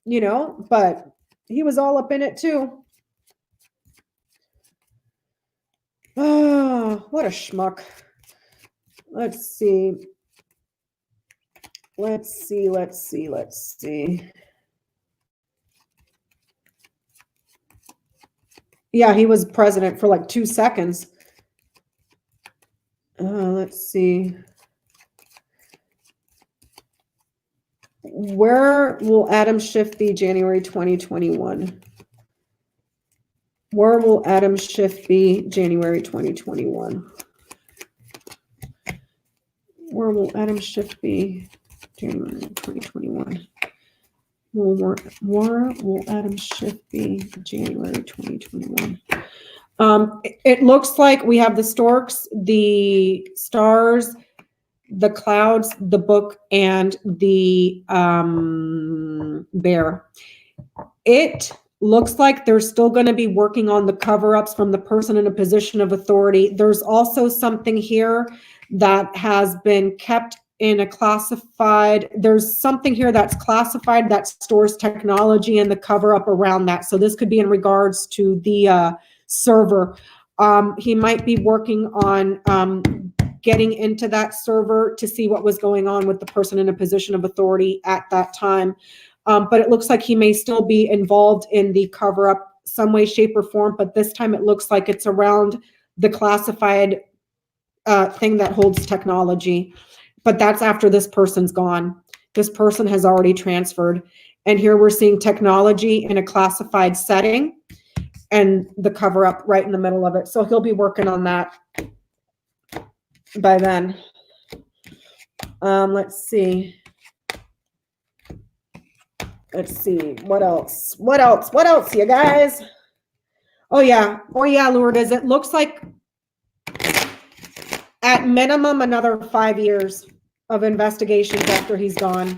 [SPEAKER 1] You know, but he was all up in it too. Oh, what a schmuck. Let's see. Let's see. Yeah, he was president for like 2 seconds. Let's see. Where will Adam Schiff be January 2021? Where will Adam Schiff be January 2021? Where will Adam Schiff be January 2021? Where will Adam Schiff be January 2021? It looks like we have the storks, the stars, the clouds, the book, and the bear. It looks like they're still going to be working on the cover-ups from the person in a position of authority. There's also something here that has been kept in a classified, there's something here that's classified that stores technology and the cover-up around that. So this could be in regards to the server. He might be working on getting into that server to see what was going on with the person in a position of authority at that time. But it looks like he may still be involved in the cover-up some way, shape, or form. But this time it looks like it's around the classified thing that holds technology. But that's after this person's gone. This person has already transferred. And here we're seeing technology in a classified setting and the cover-up right in the middle of it. So he'll be working on that by then. Let's see. What else, you guys? Oh yeah, Lourdes. It looks like at minimum another 5 years of investigations after he's gone.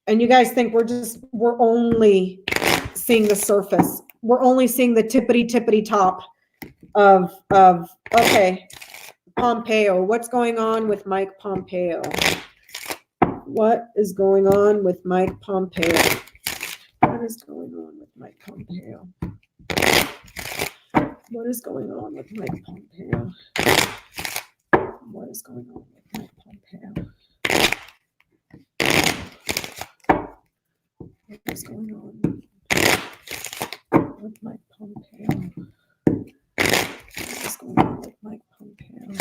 [SPEAKER 1] And you guys think we're only seeing the surface. We're only seeing the tippity top of okay. Pompeo. What's going on with Mike Pompeo? What is going on with Mike Pompeo? What is going on with Mike Pompeo? What is going on with Mike Pompeo? What is going on with Mike Pompeo? What is going on with Mike Pompeo? What is going on with Mike Pompeo?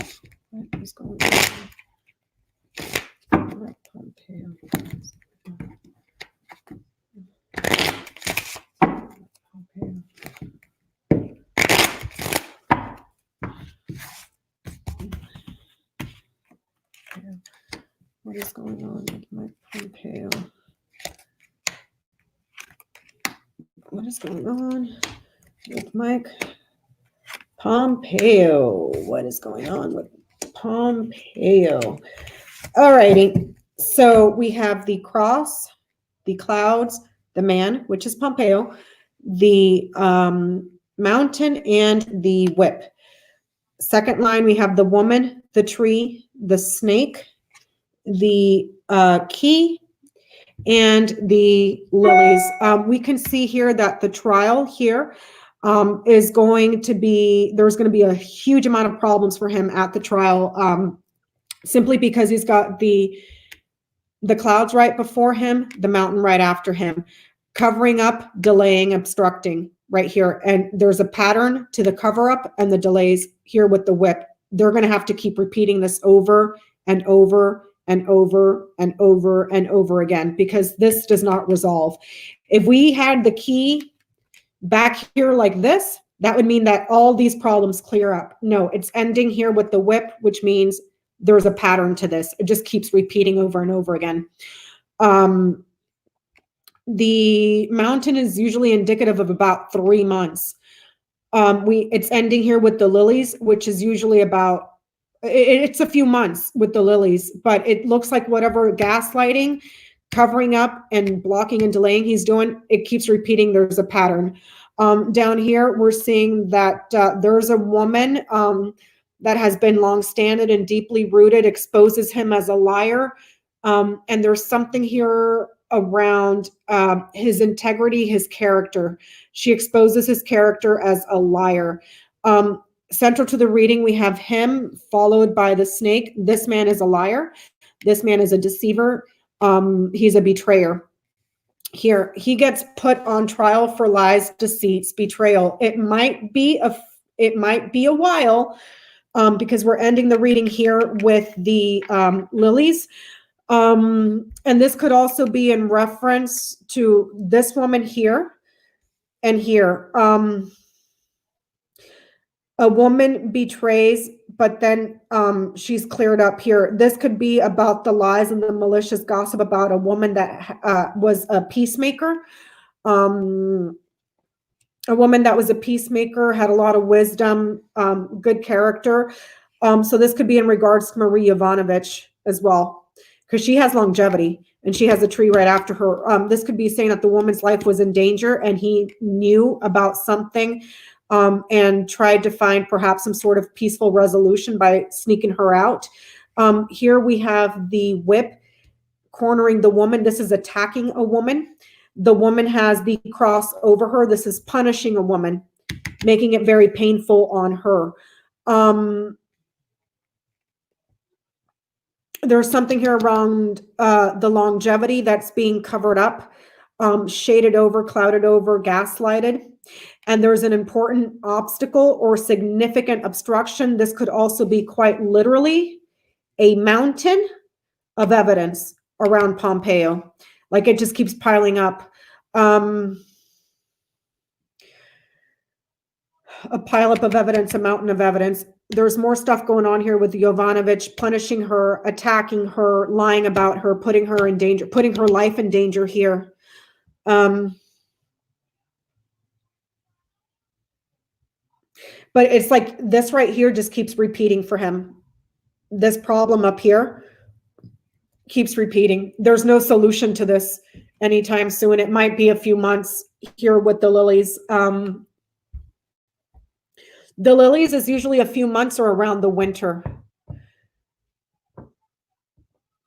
[SPEAKER 1] What is going on with Mike Pompeo? What is going on with Mike Pompeo? What is going on with Mike Pompeo? What is going on with Pompeo? All righty. So we have the cross, the clouds, the man, which is Pompeo, the mountain, and the whip. Second line, we have the woman, the tree, the snake, the key, and the lilies. We can see here that the trial here is going to be, there's going to be a huge amount of problems for him at the trial, simply because he's got the clouds right before him, the mountain right after him, covering up, delaying, obstructing right here. And there's a pattern to the cover up and the delays here with the whip. They're going to have to keep repeating this over and over and over and over and over again, because this does not resolve. If we had the key back here like this, that would mean that all these problems clear up. No, it's ending here with the whip, which means there's a pattern to this. It just keeps repeating over and over again. The mountain is usually indicative of about 3 months. It's ending here with the lilies, which is usually about, it's a few months with the lilies, but it looks like whatever gaslighting, covering up, and blocking and delaying he's doing, it keeps repeating. There's a pattern. Down here, we're seeing that there's a woman that has been long-standing and deeply rooted, exposes him as a liar. And there's something here around his integrity, his character. She exposes his character as a liar. Central to the reading, we have him followed by the snake. This man is a liar. This man is a deceiver. He's a betrayer. Here, he gets put on trial for lies, deceits, betrayal. It might be a while because we're ending the reading here with the lilies. And this could also be in reference to this woman here and here. A woman betrays, but then she's cleared up here. This could be about the lies and the malicious gossip about a woman that was a peacemaker. A woman that was a peacemaker, had a lot of wisdom, good character. So this could be in regards to Marie Yovanovitch as well, because she has longevity and she has a tree right after her. This could be saying that the woman's life was in danger and he knew about something and tried to find perhaps some sort of peaceful resolution by sneaking her out. Here we have the whip cornering the woman. This is attacking a woman. The woman has the cross over her. This is punishing a woman, making it very painful on her. There's something here around the longevity that's being covered up, shaded over, clouded over, gaslighted. And there's an important obstacle or significant obstruction. This could also be quite literally a mountain of evidence around Pompeo. Like it just keeps piling up. A pileup of evidence, a mountain of evidence. There's more stuff going on here with Yovanovitch, punishing her, attacking her, lying about her, putting her in danger, putting her life in danger here. But it's like this right here just keeps repeating for him. This problem up here keeps repeating. There's no solution to this anytime soon. It might be a few months here with the lilies. The lilies is usually a few months or around the winter.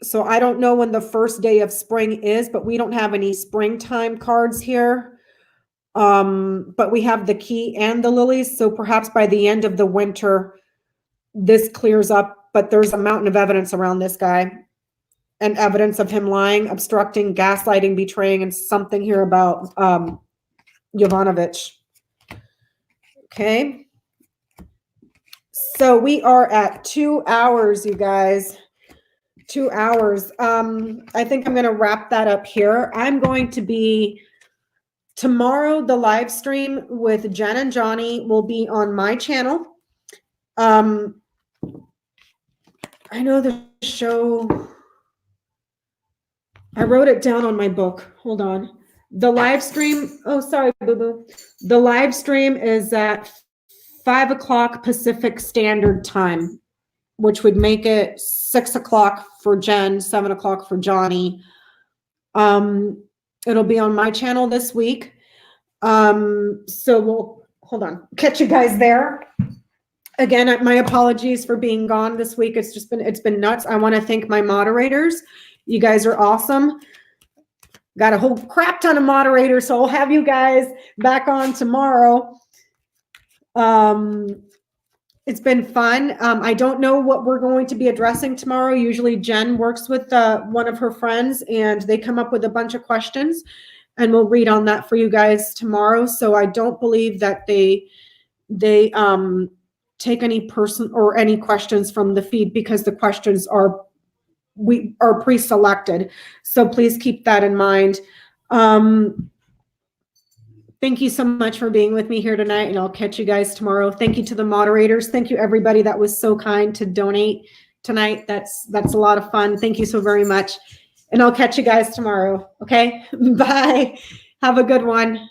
[SPEAKER 1] So I don't know when the first day of spring is, but we don't have any springtime cards here. But we have the key and the lilies. So perhaps by the end of the winter, this clears up, but there's a mountain of evidence around this guy and evidence of him lying, obstructing, gaslighting, betraying, and something here about Yovanovitch. Okay. So we are at 2 hours, you guys. 2 hours. I think I'm going to wrap that up here. I'm going to be tomorrow. The live stream with Jen and Johnny will be on my channel. I know the show. I wrote it down on my book. Hold on. The live stream. Oh, sorry, boo-boo. The live stream is at 5 o'clock Pacific Standard Time, which would make it 6 o'clock for Jen, 7 o'clock for Johnny. It'll be on my channel this week. So we'll, hold on, catch you guys there. Again, my apologies for being gone this week. It's been nuts. I want to thank my moderators. You guys are awesome. Got a whole crap ton of moderators, so I'll have you guys back on tomorrow. It's been fun. I don't know what we're going to be addressing tomorrow. Usually Jen works with one of her friends and they come up with a bunch of questions and we'll read on that for you guys tomorrow. So I don't believe that they take any person or any questions from the feed because the questions are pre-selected. So please keep that in mind. Thank you so much for being with me here tonight, and I'll catch you guys tomorrow. Thank you to the moderators. Thank you everybody that was so kind to donate tonight. That's a lot of fun. Thank you so very much. And I'll catch you guys tomorrow. Okay? Bye. Have a good one.